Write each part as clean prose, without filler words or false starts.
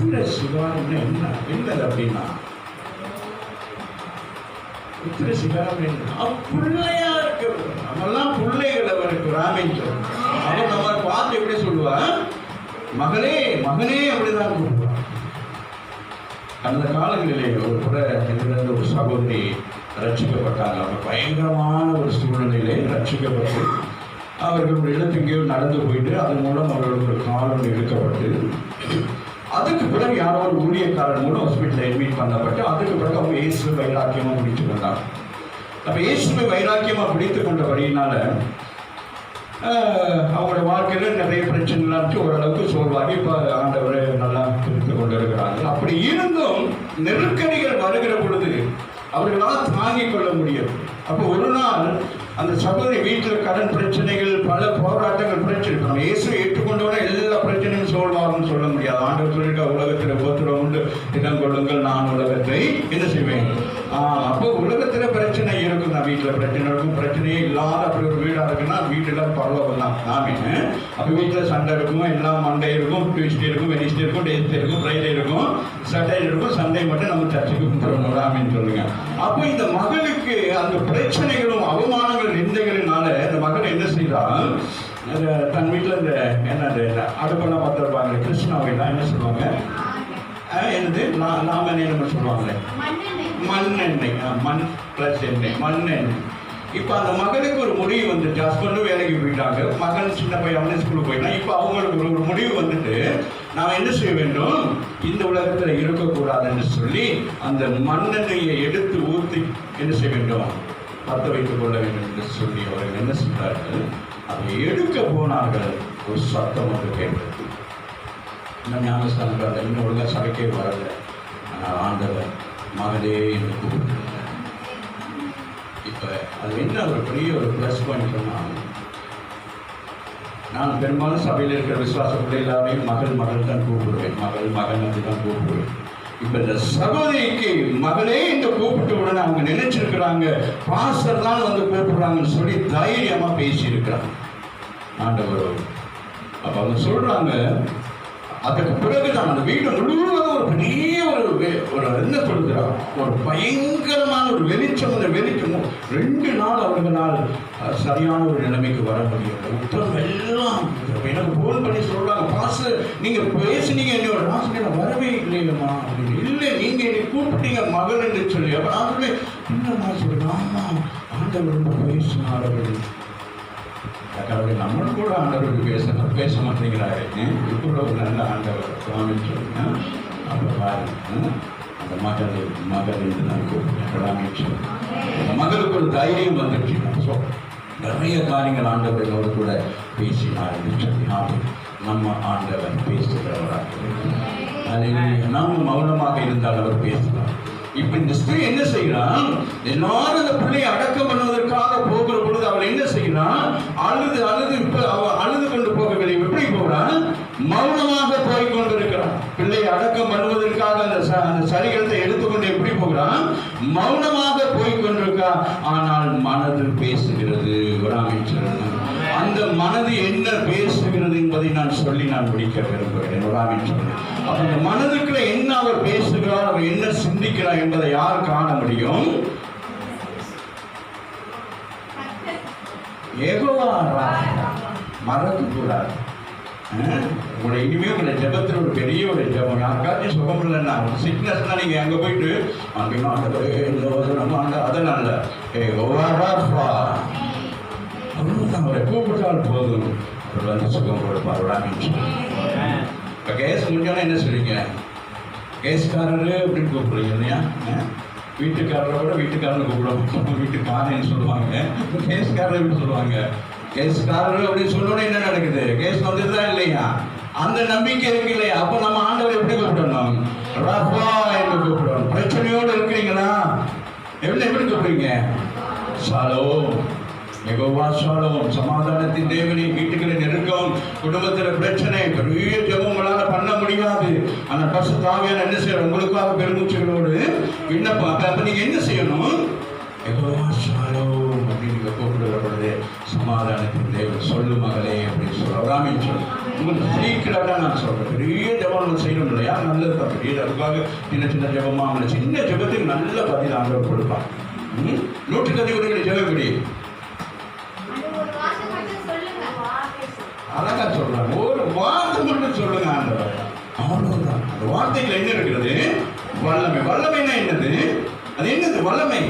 புத்திர சிகாரம் என்னது அப்படின்னா, புத்திர சிகாரம் பிள்ளையா இருக்கு. நம்மெல்லாம் பிள்ளைகள் அவருக்கு ராமேஸ்வரம். அவன் நம்ம பார்த்து எப்படி சொல்லுவான், மகனே மகனே அப்படிதான் கூப்பிடுவான். அந்த காலங்களிலே ஒரு கூட இதிலிருந்து ஒரு சகோதரி ரட்சிக்கப்பட்டாங்க. அவங்க பயங்கரமான ஒரு சூழ்நிலையிலே ரட்சிக்கப்பட்டு அவர்கள் ஒரு இடத்துக்கு நடந்து போயிட்டு அதன் மூலம் அவர்களுக்கு ஒரு காலம் எடுக்கப்பட்டு, அதுக்கு பிறகு யாரோ ஒரு ஊழியக்காரன் மூலம் ஹாஸ்பிட்டலில் அட்மிட் பண்ணப்பட்டு, அதுக்கு பிறகு அவங்க இயேசுவை வைராக்கியமாக பிடித்து கொண்டாங்க. அப்போ இயேசுவை வைராக்கியமாக பிடித்து கொண்டபடியினால அவங்களோட வாழ்க்கையில் நிறைய பிரச்சனைலாம் இருந்துச்சு. ஓரளவுக்கு சோர்வாகி இப்போ ஆண்டவரை நல்லா பிரித்து கொண்டு இருக்கிறாங்க. அப்படி இருந்தும் நெருக்கடிகள் வருகிற பொழுது அவர்களால் தாங்கிக் கொள்ள முடியும். அப்போ ஒரு நாள் அந்த சகோதரி வீட்டில் கடன் பிரச்சனைகள், பல போராட்டங்கள், பிரச்சனை. நம்ம இயேசு ஏற்றுக்கொண்டோன்னா எல்லா பிரச்சனையும் சோல்வாகும்னு சொல்ல முடியாது. ஆண்டவர் சொல்லிட்டு உலகத்தில் உபத்திரம் உண்டு, இடம் கொள்ளுங்கள், நான் உலகத்தை என்ன செய்வேன். அப்போ உலகத்தில் பிரச்சனை இருக்கும். நான் வீட்டில் பிரச்சனை இருக்கும். பிரச்சனையே இல்லாத அப்படி ஒரு வீடாக இருக்குன்னா வீட்டில் பரவாயில்ல தான் நாமே. அப்போ வீட்டில் சண்டை இருக்கும், எல்லாம் மண்டே இருக்கும், டியூஸ்டே இருக்கும், வெனிஸ்டே இருக்கும், டேஸ்டே இருக்கும், ஃப்ரைடே இருக்கும், சாட்டர்டே இருக்கும். சண்டே மட்டும் நம்ம சர்ச்சுக்கு போகணும் ராமின்னு சொல்லுங்க. அப்போ இந்த மகளுக்கு அந்த பிரச்சனைகளும் அவமானங்கள் நிந்தைகளினால இந்த மகள் என்ன செய்யறான், தன் வீட்டில் இந்த என்னது அடுப்பெல்லாம் பார்த்துருப்பாங்க கிருஷ்ணாவையெல்லாம் என்ன சொல்லுவாங்க, என்னது நாமனே நம்ம சொல்லுவாங்களே மண்ணெண்ணெய், மண் பிளஸ் எண்ணெய், மண்ணெண்ணெய். இப்போ அந்த மகனுக்கு ஒரு முடிவு வந்துட்டு, ஹஸ்பண்டும் வேலைக்கு போயிட்டாங்க, மகன் சின்ன பையன் அவனே ஸ்கூலுக்கு போயிட்டான். இப்போ அவங்களுக்கு ஒரு முடிவு வந்துட்டு, நாம் என்ன செய்ய வேண்டும், இந்த உலகத்தில் இருக்கக்கூடாதுன்னு சொல்லி அந்த மண்ணெண்ணெயை எடுத்து ஊற்றி என்ன செய்ய வேண்டும், பற்ற வைத்துக் கொள்ள வேண்டும் என்று சொல்லி அவர்கள் என்ன செய்தார்கள், அதை எடுக்க போனார்கள். ஒரு சத்தம் வந்து கேட்டது. இன்னும் ஞானஸ்தானத்தில் இன்னும் ஒழுங்காக சபைக்கே வரல. ஆனால் ஆண்டவர் மகளே என்று கூப்பிட்டு, இப்போ அது என்ன ஒரு பெரிய ஒரு ப்ளஸ் பாயிண்ட் சொன்னால், நான் பெரும்பாலும் சபையில் இருக்கிற விசுவாசப்படி எல்லாரையும் மகள் மகள் தான் கூப்பிடுவேன், மகள் மகன் அப்படி தான் கூப்பிடுவேன். இப்போ இந்த சகோதரிக்கு மகளே என்று கூப்பிட்டு உடனே அவங்க நினைச்சிருக்கிறாங்க பாஸ்டர் தான் வந்து கூப்பிடுறாங்கன்னு சொல்லி தைரியமா பேசியிருக்கிறாங்க ஆண்டவர். அப்ப அவங்க சொல்றாங்க, அதுக்கு பிறகுதான் அந்த வீடு முழுவதும் ஒரு பெரிய ஒரு என்ன சொல்கிறார், ஒரு பயங்கரமான ஒரு வெளிச்சம். அந்த வெளிச்சம் 2 நாள் அவர்களால் சரியான ஒரு நிலைமைக்கு வர முடியும். உத்தரவு எல்லாம் எனக்கு போன் பண்ணி சொல்றாங்க, பாஸ்டர் நீங்க பேசுனீங்க, என்னோட நான் வரவே இல்லையம்மா அப்படின்னு. இல்லை நீங்க என்னை கூப்பிட்டீங்க மகள் என்று சொல்லி. அப்ப நான் சொல்றேன், என்னம்மா சொல்றேன், ஆமா ஆண்டவர் ரொம்ப பேசினார் அப்படின்னு. நம்மளும் கூட ஆண்டவருக்கு பேச மாட்டேங்கிறாரு. கூட ஒரு நல்ல ஆண்டவர் சுவாமின்னு சொல்லுங்க. அப்போ பாருங்க, அந்த மகள் என்று நான் கூப்பிட்டேன். அந்த மகளுக்கு ஒரு தைரியம் வந்துச்சு. நிறைய காரியங்கள் ஆண்டவர்களோடு கூட பேசினார் என்று சொல்லி நம்ம ஆண்டவர் பேசுகிறவராக, நாம மௌனமாக இருந்தால் அவர் பேசுகிறார். இப்ப இந்த ஸ்திரீ என்ன செய்யறான், எல்லாரும் இந்த பிள்ளையை அடக்கம் பண்ணுவதற்காக போகிற பொழுது அவள் என்ன செய்யறான், அழுது அழுது இப்ப அவள் அழுது கொண்டு போகவில்லை. எப்படி போகிறான், மௌனமாக போய் கொண்டிருக்கிறான். பிள்ளையை அடக்கம் பண்ணுவதற்காக அந்த சரீரத்தை எடுத்துக்கொண்டு எப்படி போகிறான், மௌனமாக போய் கொண்டிருக்கான். ஆனால் மனது பேசுகிறது. அந்த மனது என்ன பேசுகிறது என்பதை நான் சொல்லி நான் முடிக்க விரும்புகிறேன். அந்த மனதுக்குள்ள என்ன அவர் பேசுகிறார், அவர் என்ன சிந்திக்கிறார் என்பதை யார் காண முடியும்? யெகோவா மறக்கக்கூடாது. உங்களை இனிமே உங்களை ஜெபத்தில் ஒரு பெரிய ஒரு ஜெபம், யாருக்காச்சும் சுகம் இல்லைன்னா சிக்னஸ்னா நீங்க அங்க போயிட்டு அப்படின்னா அதெல்லாம் இல்லை, அவரை கூப்பிட்டால் போதும், அவர் வந்து சுகம் கொடுப்பார். இப்போ கேஸ் முடிஞ்சோன்னா என்ன சொல்றீங்க, கேஸ்காரரு அப்படின்னு கூப்பிடுறீங்க இல்லையா? வீட்டுக்காரரை கூட வீட்டுக்காரன்னு கூப்பிடுவாங்க, வீட்டுக்காரன்னு சொல்லுவாங்க, கேஸ்காரர் எப்படி சொல்லுவாங்க, கேஸ்காரர் அப்படின்னு சொன்னோன்னே என்ன நடக்குது, கேஸ் வந்துட்டுதான் இல்லையா? அந்த நம்பிக்கை இருக்கு இல்லையா? அப்போ நம்ம ஆண்டவர் எப்படி கூப்பிடணும், ரஃபா என்று கூப்பிடணும். பிரச்சனையோடு இருக்கிறீங்களா, எப்படி கூப்பிடுறீங்க, ஷாலோம், யெகோவா ஷாலோம், சமாதானத்தின் தேவனே. வீட்டுக்குள்ள நெருக்கம், குடும்பத்துல பிரச்சனை, பெரிய ஜெபங்களால பண்ண முடியாது. ஆனா பரிசுத்த ஆவியானவர் என்ன செய்யணும், உங்களுக்காக பெருமூச்சுகளோடு விண்ணப்பம். அப்ப நீங்க என்ன செய்யணும், யெகோவா ஷாலோம் அப்படின்னு கூப்பிடுற பொழுது சமாதானத்தின் தேவன் சொல்லு மகளே அப்படின்னு சொல்ல சொல்லு. உங்களுக்கு சீக்கிரம் நான் சொல்றேன், பெரிய ஜபம் நம்ம செய்யணும் இல்லையா, நல்லது தான். பெரிய அதுக்காக சின்ன சின்ன ஜபமா அவங்களை சின்ன ஜபத்துக்கு நல்ல பதில் ஆண்டவர் கொடுப்பான். 100 அதிபதிகளை ஜெபப்படி அழகா சொல்றாங்க, ஒரு வார்த்தை மட்டும் சொல்லுங்க ஆண்டவர், அவ்வளவுதான். அந்த வார்த்தைகள் என்ன இருக்கிறது? வல்லமை. வல்லமைனா என்னது? அது என்னது வல்லமை?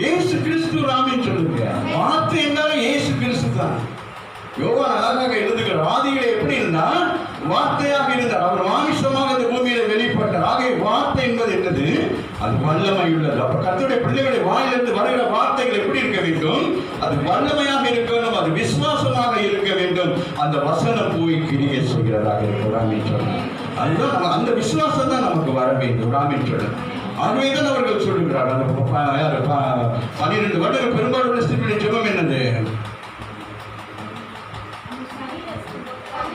இயேசு கிறிஸ்து ராமின்னு சொல்லுங்க. வார்த்தை என்றாலும் இயேசு கிறிஸ்து தான். யோவான் அழகாக எழுதுகிறார், ஆதியிலே எப்படி இருந்தா வார்த்தையாக இருந்தார், அவர் மாமிசமாக இந்த பூமியில வெளிப்பட்டார். ஆகிய வார்த்தை என்பது என்னது? அது வல்லமை உள்ளது. அப்ப கர்த்தருடைய பிள்ளைகளை வாயிலிருந்து வருகிற வார்த்தைகள் எப்படி இருக்க வேண்டும்? அது வல்லமையாக இருக்க வேண்டும், அது விசுவாசமாக இருக்க வேண்டும். அந்த வசனம் போய் கிரியை செய்கிறதாக இருக்கிறான்னு சொன்னார். அதுதான் அந்த விசுவாசம் தான் நமக்கு வர வேண்டும் ராமின்னு சொன்னார். ஆகவேதான் அவர்கள் சொல்லுகிறார், அந்த 12 வருடங்கள் பெரும்பாலும் ஜெபம் என்னது?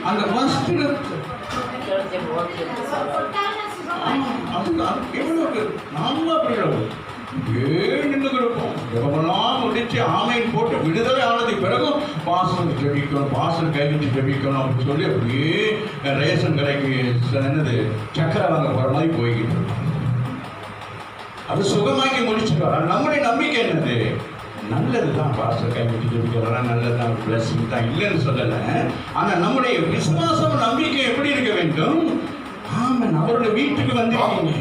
அந்த வஸ்திரத்தை நாம அப்படி இருப்போம். ஜெபமெல்லாம் முடிச்சு ஆமையின் போட்டு விடுதலை ஆனது பிறகும் பாசல் ஜெபிக்கணும், பாசல் கைவிட்டு ஜெபிக்கணும் அப்படின்னு சொல்லி அப்படியே ரேஷன் கடைக்கு என்னது சக்கரை வாங்க போற மாதிரி போய்கிட்டு இருக்கோம். அது சுகமாக்கி முடிச்சுட்டு நம்முடைய நம்பிக்கை என்னது? நல்லதுதான். பாஸ்டர் கைவிட்டு ஜெபிக்கிறதா நல்லதுதான், பிளஸிங் தான், இல்லைன்னு சொல்லலை. ஆனால் நம்முடைய விசுவாசம் நம்பிக்கை எப்படி இருக்க வேண்டும்? ஆமாம், அவருடைய வீட்டுக்கு வந்திருக்கீங்க,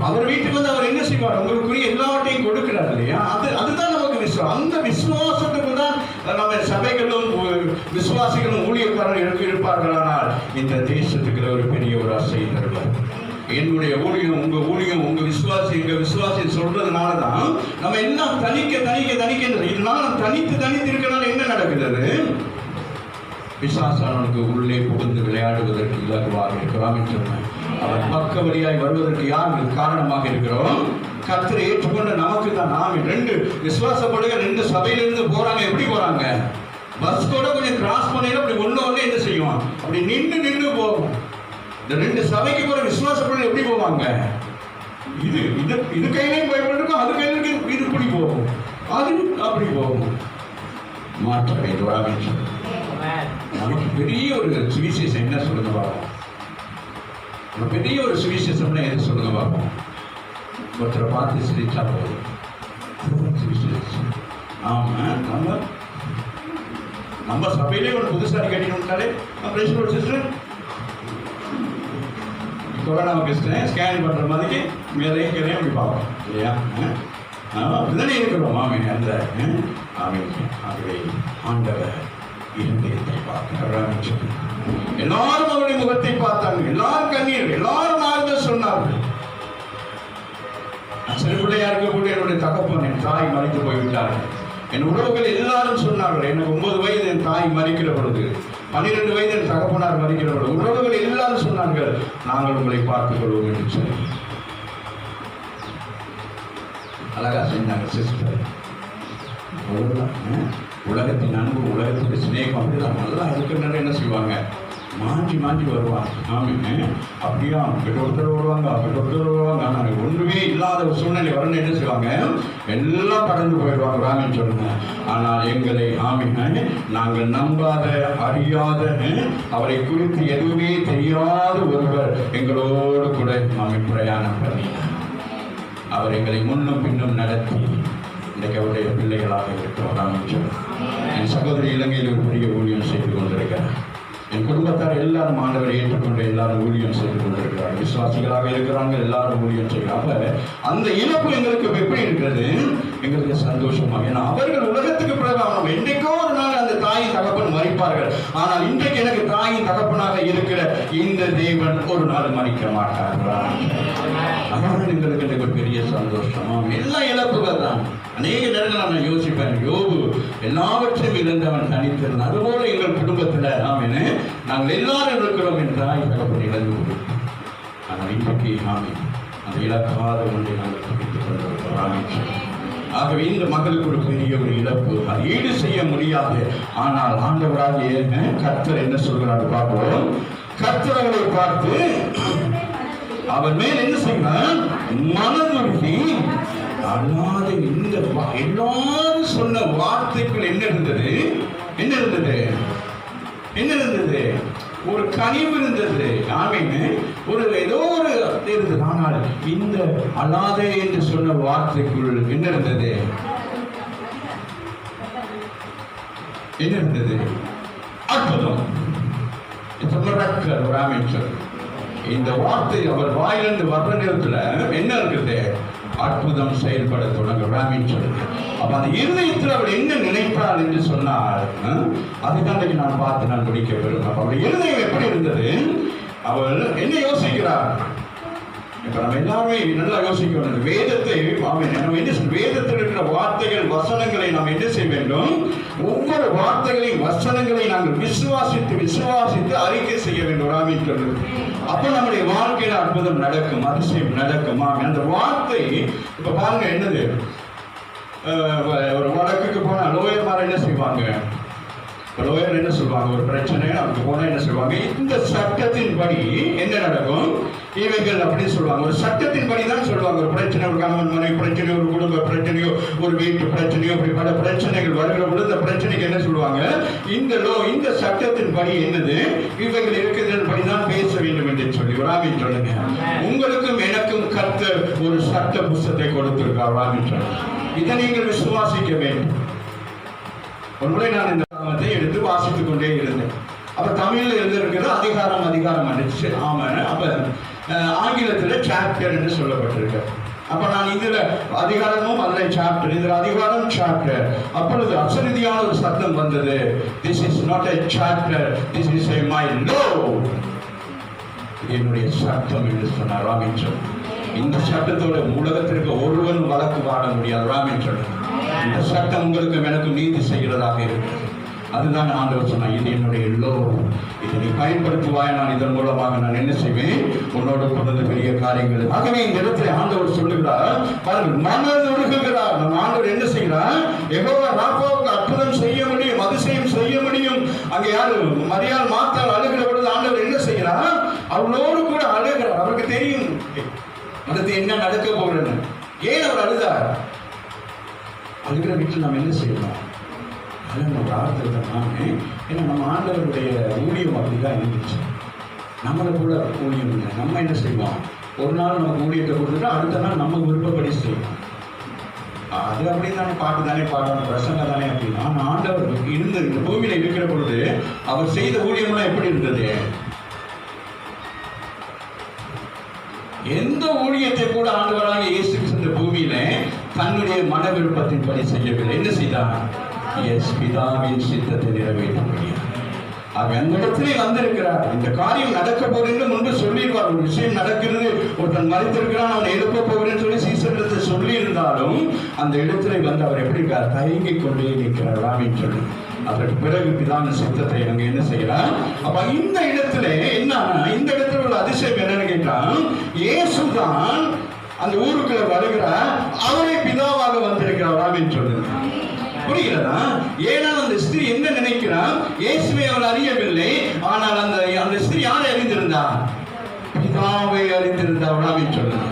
அவர் வீட்டுக்கு வந்து அவர் என்ன செய்வார்? உங்களுக்குரிய எல்லாவற்றையும் கொடுக்கிறார் இல்லையா? அதுதான் நமக்கு விசுவாசம். அந்த விசுவாசத்துக்கு தான் நம்ம சபைகளும் விசுவாசிகளும் ஊழியக்காரர்கள் இருப்பார்களானால் இந்த தேசத்துக்கு ஒரு பெரிய ஒரு ஆசையை தருவார். என்னுடைய ஊழியம், உங்க ஊழியம், உங்க விசுவாசி, எங்க விசுவாசி சொல்றதுனால தான் நம்ம எல்லாம் தனிக்க இதனால நம்ம தனித்து இருக்கனால என்ன நடக்கிறது? பிசாசானவனுக்கு உள்ளே புகுந்து விளையாடுவதற்கு இலகுவாக இருக்கிறான் என்று சொன்னார். அவர் பக்க வழியாய் வருவதற்கு யார் காரணமாக இருக்கிறோம்? கர்த்தரை ஏற்றுக்கொண்ட நமக்கு தான். நாம் 2 விசுவாசப்படுகிற 2 சபையிலிருந்து போறாங்க. எப்படி போறாங்க? பஸ் கூட கொஞ்சம் கிராஸ் பண்ணி அப்படி ஒண்ணு என்ன செய்யும்? அப்படி நின்று போகும். இந்த 2 சபைக்கு போற விசுவாசப்பட எப்படி போவாங்க? இது கையிலையும் பயன்படுத்தும், அது கையிலும் இது இப்படி போகும், அது அப்படி போகும். மாற்ற வேண்டும். நமக்கு பெரிய ஒரு சுவிசேஷம் என்ன சொல்லுங்க பார்ப்போம். நம்ம பெரிய ஒரு சுவிசேஷம்னா எது சொல்லுங்க பார்ப்போம். ஒருத்தரை பார்த்து சிரிச்சா போதும், ஆமா. நம்ம சபையிலே ஒரு புதுசாரி கட்டினாலே சிஸ்டர் கொரோனாவுக்கு ஸ்கேன் பண்ணுற மாதிரி மேலே கீழே அப்படி பார்ப்போம் இல்லையா? அப்படிதானே இருக்கிறோம் மாமே. அந்த ஆகவே ஆண்டவர் இருதயத்தை பார்க்கிறார். எல்லாரும் அவருடைய முகத்தை பார்த்தாங்க, எல்லாரும் கண்ணீர், எல்லாரும் ஆறுதல் சொன்னார்கள். சிறு பிள்ளையா இருக்கக்கூடிய என்னுடைய தகப்பன், என் தாய் மறித்து போய்விட்டார்கள். என் உறவுகள் எல்லாரும் சொன்னார்கள், எனக்கு 9 வயது என் தாய் மறிக்கிற பொழுது, 12 வயது என் தகப்பனார் மறிக்கிற பொழுது உறவுகள் எல்லாரும் சொன்னார்கள், நாங்கள் உங்களை பார்த்துக் கொள்வோம் என்று சொல்லி அழகா செஞ்சாங்க சிஸ்டர். உலகத்தின் அன்பு, உலகத்துக்கு சிநேகம் அப்படிதான் நல்லா இருக்குன்னு என்ன செய்வாங்க? மாஞ்சி வருவாங்க. ஆமாங்க, அப்படியா ஒருத்தர் வருவாங்க, ஒருத்தர் வருவாங்க. ஆனால் ஒன்றுமே இல்லாத ஒரு சூழ்நிலை வரணும் என்ன செய்வாங்க? எல்லாம் கடந்து போயிடுவாங்க ராமின்னு சொல்லுங்க. ஆனால் எங்களை ஆமிங்க நாங்கள் நம்பாத, அறியாத, அவரை குறித்து எதுவுமே தெரியாத ஒருவர் எங்களோடு கூட நாம பிரயாணம் பண்ணினார். அவர் எங்களை முன்னும் பின்னும் நடத்தி இன்றைக்கு அவருடைய பிள்ளைகளாக இருக்கிறோம் ராமின்னு சொல்லுங்க. என் சகோதரி இலங்கையில் ஒரு பெரிய ஊழியம் செய்து கொண்டிருக்கிறார். என் குடும்பத்தார் எல்லாரும் ஆண்டவரை ஏற்றுக்கொண்டு எல்லாரும் ஊழியம் செய்து கொண்டிருக்கிறார்கள். விசுவாசிகளாக இருக்கிறாங்க, எல்லாரும் ஊழியம் செய்கிறாங்க. அந்த இழப்பு எங்களுக்கு எப்படி இருக்கிறது? எங்களுக்கு சந்தோஷமா. ஏன்னா அவர்கள் உலகத்துக்கு பிறகு என்றைக்கோ ஒரு நாள் அந்த தாயின் தகப்பன் மறிப்பார்கள். ஆனால் இன்றைக்கு எனக்கு தாயின் தகப்பனாக இருக்கிற இந்த தேவன் ஒரு நாள் மறிக்க மாட்டார்கள். அதான் எங்களுக்கு எனக்கு பெரிய சந்தோஷமா. எல்லா இழப்புகள் தான். அநேக நேரங்கள் நான் யோசிப்பேன், யோபு எல்லாவற்றையும் இழந்தவன் தனித்திருந்தான். அதுபோல எங்கள் குடும்பத்தில் நாங்கள் எல்லாரும் இருக்கிறோம் என் தாய் தகப்பன் இழந்து கொடுத்தோம். ஆனால் இன்றைக்கு அந்த இழக்காத ஒன்றை நாங்கள் பிடித்துக் கொண்டிருக்கிறோம். ஆகவே இந்த மகளுக்கு ஒரு பெரிய ஒரு இழப்பு, அது ஈடு செய்ய முடியாது. ஆனால் ஆண்டவராகிய கர்த்தர் என்ன சொல்கிறார் பார்ப்போம். கர்த்தர் அவரை பார்த்து அவர் மேல் என்ன செய்கிறார்? மனதுருகி அல்லாத இந்த எல்லாரும் சொன்ன வார்த்தைகள் என்ன இருந்தது? என்ன இருந்தது? ஒரு கனிவு இருந்தது. ஆமீன். ஒரு ஏதோ ஒரு இருந்தது. ஆனால் இந்த அல்லாதே என்று சொன்ன வார்த்தைக்குள் என்ன இருந்தது? என்ன இருந்தது? அற்புதம். இந்த வார்த்தை அவர் வாயிலிருந்து வர்ற நேரத்துல என்ன இருக்குது? அற்புதம் செயல்பட தொடங்க சொல்லுங்க. அப்ப அந்த இருதயத்தில் அவர் என்ன நினைத்தார் என்று சொன்னார், அதுதான் நான் பார்த்து நான் முடிக்க விரும்புகிறேன். அப்ப அவருடைய இருதயம் எப்படி இருந்தது? அவர் என்ன யோசிக்கிறார்? இப்ப நம்ம எல்லாருமே நல்லா யோசிக்கணும். வேதத்தை நம்ம என்ன வேதத்தில் இருக்கிற வார்த்தைகள் வசனங்களை நாம் என்ன செய்ய வேண்டும்? ஒவ்வொரு வார்த்தைகளையும் வசனங்களை நாங்கள் விசுவாசித்து அறிக்கை செய்ய வேண்டும். ராமின் சொல்லுது. அப்ப நம்முடைய வாழ்க்கையில அற்புதம் நடக்கும், அதிசயம் நடக்கும். அந்த வார்த்தை இப்ப பாருங்க என்னது? ஒரு வழக்குக்கு போனா லோயர்மார் என்ன செய்வாங்க? லோயர் என்ன சொல்லுவாங்க? ஒரு பிரச்சனை அதுக்கு போனா என்ன சொல்லுவாங்க? இந்த சட்டத்தின்படி என்ன நடக்கும் இவைகள் அப்படின்னு சொல்லுவாங்க. ஒரு சட்டத்தின்படி தான் சொல்லுவாங்க. ஒரு பிரச்சனை, ஒரு கணவன் மனைவி பிரச்சனையோ, ஒரு குடும்ப பிரச்சனையோ, ஒரு வீட்டு பிரச்சனையோ, அப்படி பல பிரச்சனைகள் வருகிற பொழுது இந்த பிரச்சனைக்கு என்ன சொல்லுவாங்க? இந்த சட்டத்தின்படி என்னது இவைகள் இருக்கிறதன்படி தான் பேச வேண்டும் என்று சொல்லி ராமின் சொல்லுங்க. உங்களுக்கும் எனக்கும் கர்த்தர் ஒரு சட்ட புஸ்தகத்தை கொடுத்திருக்கார். ராமின் சொல்லுங்க. இதை நீங்கள் விசுவாசிக்க வேண்டும். ஒரு முறை நான் இந்த காலத்தை எடுத்து வாசித்துக் கொண்டே இருந்தேன். அப்ப தமிழ்ல எழுதிருக்கிறது அதிகாரம் அடிச்சு. ஆமா. அப்ப ஆங்கிலத்துல சாப்டர் என்று சொல்லப்பட்டிருக்கு. அப்ப நான் இதுல அதிகாரமும் அதுல சாப்டர், இதுல அதிகாரம் சாப்டர். அப்பொழுது அசரீதியான ஒரு சத்தம் வந்தது. This is not a chapter, this is my law. என்னுடைய சட்டம் என்று சொன்னார். ராமின் சொல்லுங்க. இந்த சட்டத்தோட உலகத்திற்கு ஒருவன் வழக்கு வாட முடியாது. ராமின் சொல்லுங்க. இந்த சட்டம் உங்களுக்கு எனக்கும் நீதி செய்கிறதாக இருக்கிறது. அதுதான் ஆண்டவர் சொன்னார், இது என்னுடைய லோ, இதை நீ பயன்படுத்துவாய், நான் இதன் மூலமாக நான் என்ன செய்வேன்? உன்னோடு கொண்டது பெரிய காரியங்கள். ஆகவே இந்த இடத்துல ஆண்டவர் சொல்லுகிறார், பாருங்கள், மனதுருகுகிறார். நம்ம ஆண்டவர் என்ன செய்கிறார்? யெகோவா ராபாவுக்கு அற்புதம் செய்ய முடியும், அதிசயம் செய்ய முடியும். அங்கே யாரு? மரியாள் மாத்தாள் அழுகிற பொழுது ஆண்டவர் என்ன செய்கிறார்? அவளோடு கூட அழுகிறார். அவருக்கு தெரியும் அடுத்து என்ன நடக்க போகிறேன்னு. ஏன் அவர் அழுதார்? அழுகிற வீட்டில் நம்ம என்ன செய்யணும்? நம்ம பிரார்த்தனை தான். ஏன்னா நம்ம ஆண்டவருடைய ஊழியம் அப்படிதான் இருந்துச்சு. நம்மளை கூட ஊழியம் இல்லை. நம்ம என்ன செய்வோம்? ஒரு நாள் நமக்கு ஊழியத்தை கொடுத்துட்டா அடுத்த நாள் நம்ம விருப்பப்படி செய்வோம். அது அப்படின்னு தானே, பாட்டு தானே பாடணும், பிரசங்க தானே அப்படின்னா. ஆனால் ஆண்டவர் இந்த பூமியில இருக்கிற பொழுது அவர் செய்த ஊழியம்லாம் எப்படி இருந்தது? எந்த ஊழியத்தை கூட ஆண்டவராக இயேசு கிறிஸ்து பூமியில தன்னுடைய மன விருப்பத்தின்படி செய்யவில்லை. என்ன செய்தார்? பிதாவின் சித்தத்தை நிறைவேற்ற முடியாது. அந்த இடத்திலே வந்திருக்கிறார். இந்த காரியம் நடக்க போறேன்னு முன்பு சொல்லிடுவார். ஒரு விஷயம் நடக்கிறது, ஒருத்தன் மறைத்திருக்கிறான், அவனை எழுப்ப போகிறேன்னு சொல்லி சீசனிடத்தை சொல்லி இருந்தாலும் அந்த இடத்துல வந்து அவர் எப்படி இருக்கார்? தயங்கிக் கொண்டே இருக்கிறார். ராமின் சொல்லி அதற்கு பிறகு பிதான சித்தத்தை அங்க என்ன செய்யறார்? அப்ப இந்த இடத்துல என்ன, இந்த இடத்துல உள்ள அதிசயம் என்னன்னு கேட்டா, இயேசுதான் அந்த ஊருக்குள்ள வருகிறார். அவரே பிதாவாக வந்திருக்கிறார். ராமின் சொல்லுங்க. புரிகிறதா? ஏன்னா அந்த ஸ்திரீ என்ன நினைக்கிறார்? இயேசுவை அவள் அறியவில்லை. ஆனால் அந்த ஸ்திரீ யாரை அறிந்திருந்தார்? பிதாவை அறிந்திருந்தார். ராமின் சொல்லுங்க.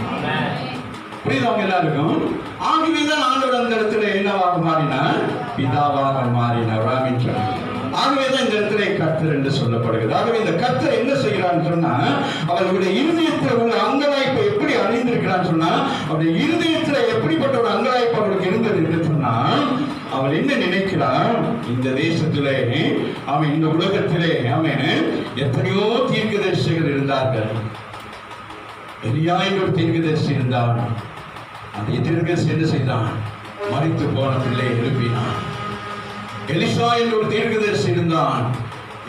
புரியுதவங்க எல்லாருக்கும்? ஆகவேதான் ஆண்டவர் அந்த இடத்துல என்னவாக மாறினார்? பிதாவாக மாறினார். ராமின் சொல்லுங்க. ஆகவேதான் இந்த இடத்துல கர்த்தர் என்று சொல்லப்படுகிறது. ஆகவே இந்த கர்த்தர் என்ன செய்கிறான்னு சொன்னா, அவர்களுடைய இருதயத்தில் உள்ள அங்கலாய்ப்பை எப்படி அறிந்திருக்கிறான்னு சொன்னா, அவருடைய இருதயத்தில் எப்படிப்பட்ட ஒரு அங்கலாய்ப்பு அவர்களுக்கு இருந்தது என்று சொன்னா, அவள் என்ன நினைக்கிறார்? இந்த தேசத்திலே, அவன் இந்த உலகத்திலே அவன் எத்தனையோ தீர்க்கதரிசிகள் இருந்தார்கள். எலியா என்ற ஒரு தீர்க்கதரிசி இருந்தான். அந்த தீர்க்கதரிசி என்ன செய்தான்? மரித்து போன பிள்ளையை எழுப்பினான். எலிசா என்ற ஒரு தீர்க்கதரிசி இருந்தான்.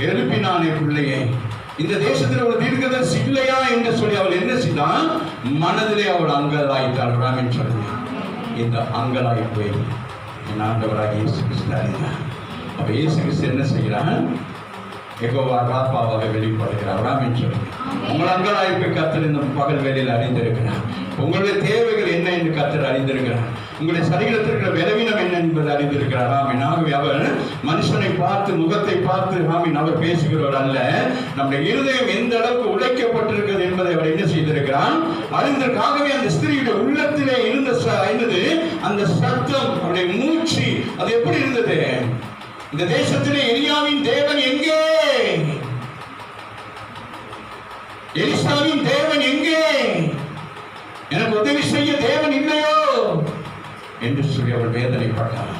எழுப்பினான் என் பிள்ளையை. இந்த தேசத்தில் ஒரு தீர்க்கதரிசி இல்லையா என்று சொல்லி அவள் என்ன செய்தான்? மனதிலே அவள் அங்கலாய்த்தாள். ராமின் சொல்லுங்க. இந்த அங்கலாய்ப்பை என் ஆண்டவராக இயேசு கிறிஸ்து அறிந்தார். அப்ப இயேசு கிறிஸ்து என்ன செய்கிறான்? யெகோவா ராபாவாக வெளிப்படுகிறார். ராமின் சொல்லுங்க. உங்கள் அங்கலாய்ப்பை கர்த்தர் இந்த பகல் வேளையில் அறிந்திருக்கிறார். உங்களுடைய தேவைகள் என்ன என்று கர்த்தர் அறிந்திருக்கிறார். உங்களுடைய சரீரத்திற்கு பலவீனம் என்ன என்பதை அறிந்திருக்கிறார். ஆமீன். ஆகவே அவர் மனுஷனை பார்த்து, முகத்தை பார்த்து ஆமீன் அவர் பேசுகிறவர் அல்ல. நம்முடைய இருதயம் எந்த அளவுக்கு உடைக்கப்பட்டிருக்கிறது என்பதை அவர் என்ன செய்திருக்கிறார்? அறிந்திருக்கிறார். ஆகவே அந்த ஸ்திரீயுடைய உள்ளத்திலே இருந்தது அந்த சத்தம், அவருடைய மூச்சு, அது எப்படி இருந்தது? இந்த தேசத்திலே எலியாவின் தேவன் எங்கே எலிசாவின் தேவன் எங்கே? எனக்கு உதவி செய்ய தேவன் இல்லையோ என்று சொல்லி அவள் வேதனைப்பட்டார்.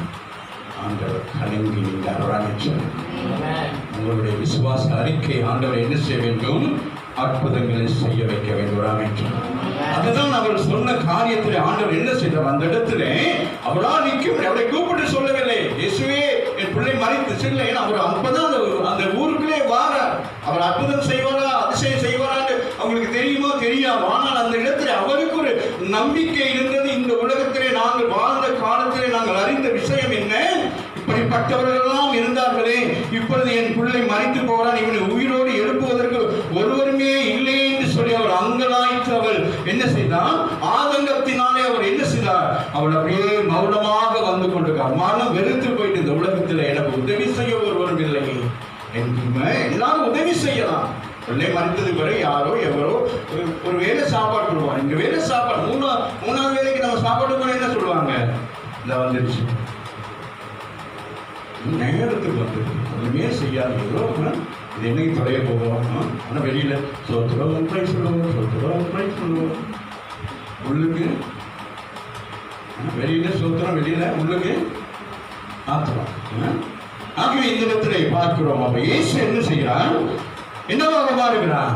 ஆண்டவர் கலங்கி நின்றார். உங்களுடைய விசுவாச அறிக்கை ஆண்டவர் என்ன செய்ய வேண்டும்? அற்புதங்களை செய்ய வைக்க வேண்டும். அதுதான் அவள் சொன்ன காரியத்தில் ஆண்டவர் என்ன செய்தார்? அந்த இடத்துல அவளால் நிற்கும். அவளை கூப்பிட்டு சொல்லவில்லை, இயேசுவே என் பிள்ளை மறித்து செல்ல. அவர் அப்பதான் அந்த ஊருக்குள்ளே வாரார். அவர் அற்புதம் செய்வாரா, அதிசயம் செய்வாரான்னு அவங்களுக்கு தெரியுமோ தெரியாது. ஆனால் அந்த இடத்துல அவருக்கு ஒரு நம்பிக்கை இருந்தது. இந்த உலகத்திலே நாங்கள் வாழ்ந்த காலத்திலே நாங்கள் அறிந்த விஷயம் என்ன? இப்படிப்பட்டவர்களெல்லாம் இருந்தார்களே, இப்பொழுது என் பிள்ளை மறித்து போகிறான், இவனை உயிரோடு எழுப்புவதற்கு ஒருவருமே இல்லை என்று சொல்லி அவர் அங்கலாய்த்து அவள் என்ன செய்தார்? ஆதங்கத்தினாலே அவர் என்ன செய்தார்? அவள் அப்படியே மௌனமாக வந்து கொண்டிருக்கார். மனம் வெறுத்து போயிட்டு, இந்த உலகத்தில் எனக்கு உதவி செய்ய ஒருவரும் இல்லை. எல்லாரும் உதவி செய்யலாம். பிள்ளை மறித்தது வரை யாரோ எவரோ ஒரு வேலை சாப்பாடு கொடுவாங்க. இங்க வேலை சாப்பாடு மூணாவது வேலைக்கு நம்ம சாப்பாடு கூட என்ன சொல்லுவாங்க? இந்த வந்துருச்சு நேரத்துக்கு வந்து ஒன்றுமே செய்யாது. ஏதோ இது என்னைக்கு தொலைய போவோம். ஆனால் வெளியில் சொத்துறோம் ப்ரைஸ் சொல்லுவோம், சொத்துறோம் ப்ரைஸ் சொல்லுவோம். உள்ளுக்கு வெளியில் சொத்துறோம், வெளியில் உள்ளுக்கு ஆத்துறோம். ஆகவே இந்த இடத்துல பார்க்கிறோம். அப்ப இயேசு என்ன செய்கிறான்? என்னவாக மாறுகிறான்?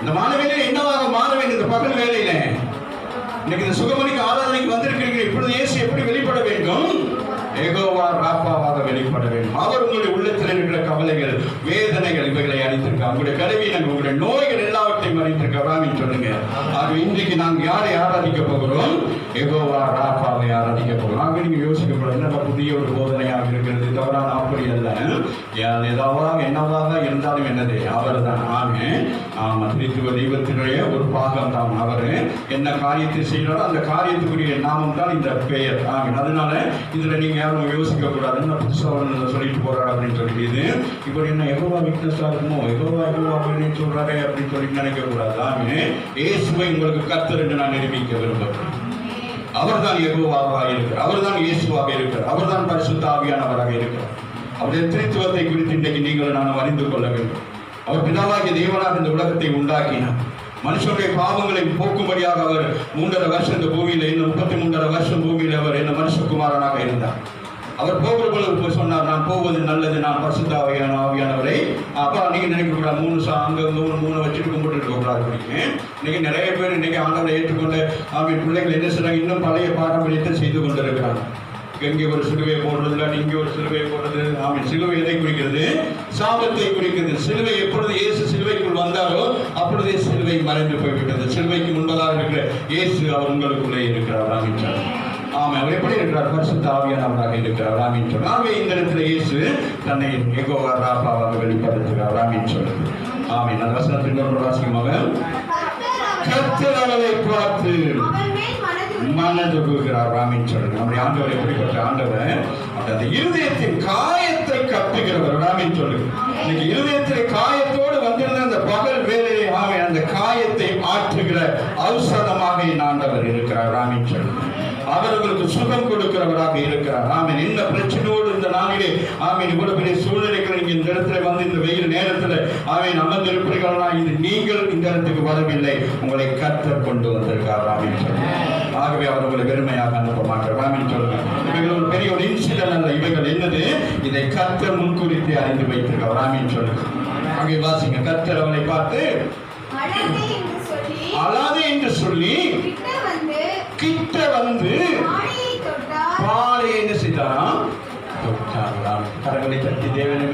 இந்த மாணவியில என்னவாக மாற வேண்டும்? இந்த பகல் வேலையில இன்னைக்கு இந்த சுகமணிக்கு ஆராதனைக்கு வந்திருக்கிறீர்கள். இப்பொழுது இயேசு எப்படி வெளிப்பட வேண்டும்? யெகோவா ராப்பாவாக வெளிப்பட வேண்டும். அவர் உங்களுடைய உள்ளத்தில் இருக்கிற கவலைகள், வேதனைகள் இவைகளை அறிந்திருக்கார். உங்களுடைய கருவியினங்கள், உங்களுடைய நோய்கள் எல்லாவற்றையும் அறிந்திருக்கிறாங்க சொல்லுங்க. ஆக இன்றைக்கு நாங்கள் யாரை ஆராதிக்க போகிறோம்? யெகோவா ராப்பாவை ஆராதிக்க போகிறோம். ஆக நீங்க யோசிக்கப்படும், என்ன புதிய ஒரு போதனையாக இருக்கிறது, தவறான அப்படி அல்ல. ஏதாவது என்னவாக இருந்தாலும் என்னது? அவர் தான். ஆமா, திருத்துவ தெய்வத்தினுடைய ஒரு பாகம் தான். அவர் என்ன காரியத்தை செய்யறாரோ அந்த காரியத்துக்குரிய நாமம் தான் இந்த பெயர். அதனால இதுல நீங்க யாரும் யோசிக்க கூடாது, என்ன புதுசாக சொல்லிட்டு போறாரு அப்படின்னு சொல்லிட்டு இப்போ என்ன யெகோவா வீக்னஸா இருக்குமோ, யெகோவா அப்படின்னு சொல்றாரு அப்படின்னு சொல்லிட்டு நினைக்க கூடாது. இயேசுவை உங்களுக்கு கர்த்தர் என்று நான் நிரூபிக்க விரும்புகிறேன். அவர் தான் யெகோவாவாக இருக்கிறார், அவர் தான் இயேசுவாக இருக்கிறார், அவர் தான் பரிசுத்த ஆவியானவராக இருக்கிறார். அவருடைய திருத்துவத்தை குறித்து இன்றைக்கு நீங்கள் நான் அறிந்து கொள்ள வேண்டும். அவர் பிதாவாகிய தேவனாக இந்த உலகத்தை உண்டாக்கினார். மனுஷனுடைய பாவங்களை போக்கும்படியாக அவர் 3.5 வருஷம் இந்த பூமியில, இன்னும் 33.5 வருஷம் பூமியில் அவர் என்ன மனுஷகுமாரனாக இருந்தார். அவர் போகிற பொழுது சொன்னார், நான் போவது நல்லது, நான் பரிசுத்த ஆவியானவரை. அப்பா நீங்க நினைக்க கூடாது 3 வச்சுட்டு கும்பிட்டு இருக்க கூடாது. இன்னைக்கு நிறைய பேர் இன்னைக்கு ஆண்டவரை ஏற்றுக்கொண்டு அவன் பிள்ளைகள் என்ன செய்றாங்க? இன்னும் பழைய பாரம்பரியத்தை செய்து கொண்டிருக்கிறாங்க. இங்கே ஒரு சிலுவை போடுறது, இல்லாட்டி இங்கே ஒரு சிலுவை போடுறது. ஆமாம், சிலுவை எதை குறிக்கிறது? சாபத்தை குறிக்கிறது. சிலுவை எப்பொழுது இயேசு சிலுவைக்குள் வந்தாரோ அப்பொழுதே சிலுவை மறைந்து போய்விட்டது. சிலுவைக்கு முன்பதாக இருக்கிற இயேசு அவர் உங்களுக்குள்ளே இருக்கிறார். ஆமீன். ஆமாம், அவர் எப்படி இருக்கிறார்? பரிசுத்த ஆவியானவராக இருக்கிறார். ஆமீன். ஆகவே இந்த இடத்துல இயேசு தன்னை யெகோவா ராப்பாவாக வெளிப்படுத்துகிறார். ஆமீன் சொல்லுது. ஆமீன். அந்த வசனத்தின் வாசிக்கமாக கர்த்தர் அவரை பார்த்து மனதுகிறார். ஆமீன் சொல்லுங்க. நம்முடைய ஆண்டவர் எப்படிப்பட்ட ஆண்டவர்? அந்த இருதயத்தின் காயத்தை கட்டுகிறவர். ஆமீன் சொல்லுங்க. இன்னைக்கு இருதயத்தின் காயத்தோடு வந்திருந்த அந்த பகல் வேலையை அந்த காயத்தை ஆற்றுகிற ஔஷதமாக என் ஆண்டவர் இருக்கிறார். ஆமீன் சொல்லுங்க. அவர்களுக்கு சுகம் கொடுக்கிறவராக இருக்கிறார். ஆமீன். என்ன பிரச்சனையோடு இந்த நாளிலே ஆமீன் இவ்வளவு பெரிய சூழ்நிலைகள் நீங்க இந்த இடத்துல வந்து இந்த வெயில் நேரத்தில் ஆமீன் அமர்ந்திருப்பீர்களா? இது நீங்கள் இந்த இடத்துக்கு வரவில்லை, உங்களை கர்த்தர் கொண்டு வந்திருக்கார். ஆமீன் சொல்லுங்க. ஆகவே அவர் உங்களை வெறுமையாக அனுப்ப மாட்டார். ஆமீன் சொல்லுங்க. இவைகள் ஒரு பெரிய ஒரு இன்சிடென்ட் அல்ல. இவைகள் என்னது? இதை கர்த்தர் முன்குறித்து அறிந்து வைத்திருக்கார். ஆமீன் சொல்லுங்க. அங்கே வாசிங்க. கர்த்தர் அவனை பார்த்து அழாதே என்று சொல்லி கிட்ட வந்து பாலை என்ன செய்தாராம்? தொட்டாராம். கரங்களை தட்டி தேவனை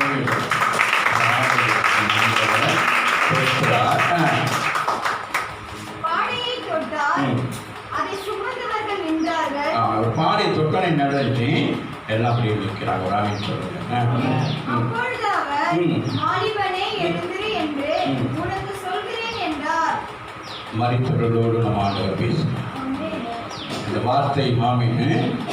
பாடை தொட்டனை நடத்தி எல்லாம் அப்படியே நிற்கிறாங்க. ஒரு ஆமீன் சொல்லுங்க. மரித்தவர்களோடு நம்ம ஆண்டவர் பேசுகிறோம். இந்த வார்த்தை ஆமீன்.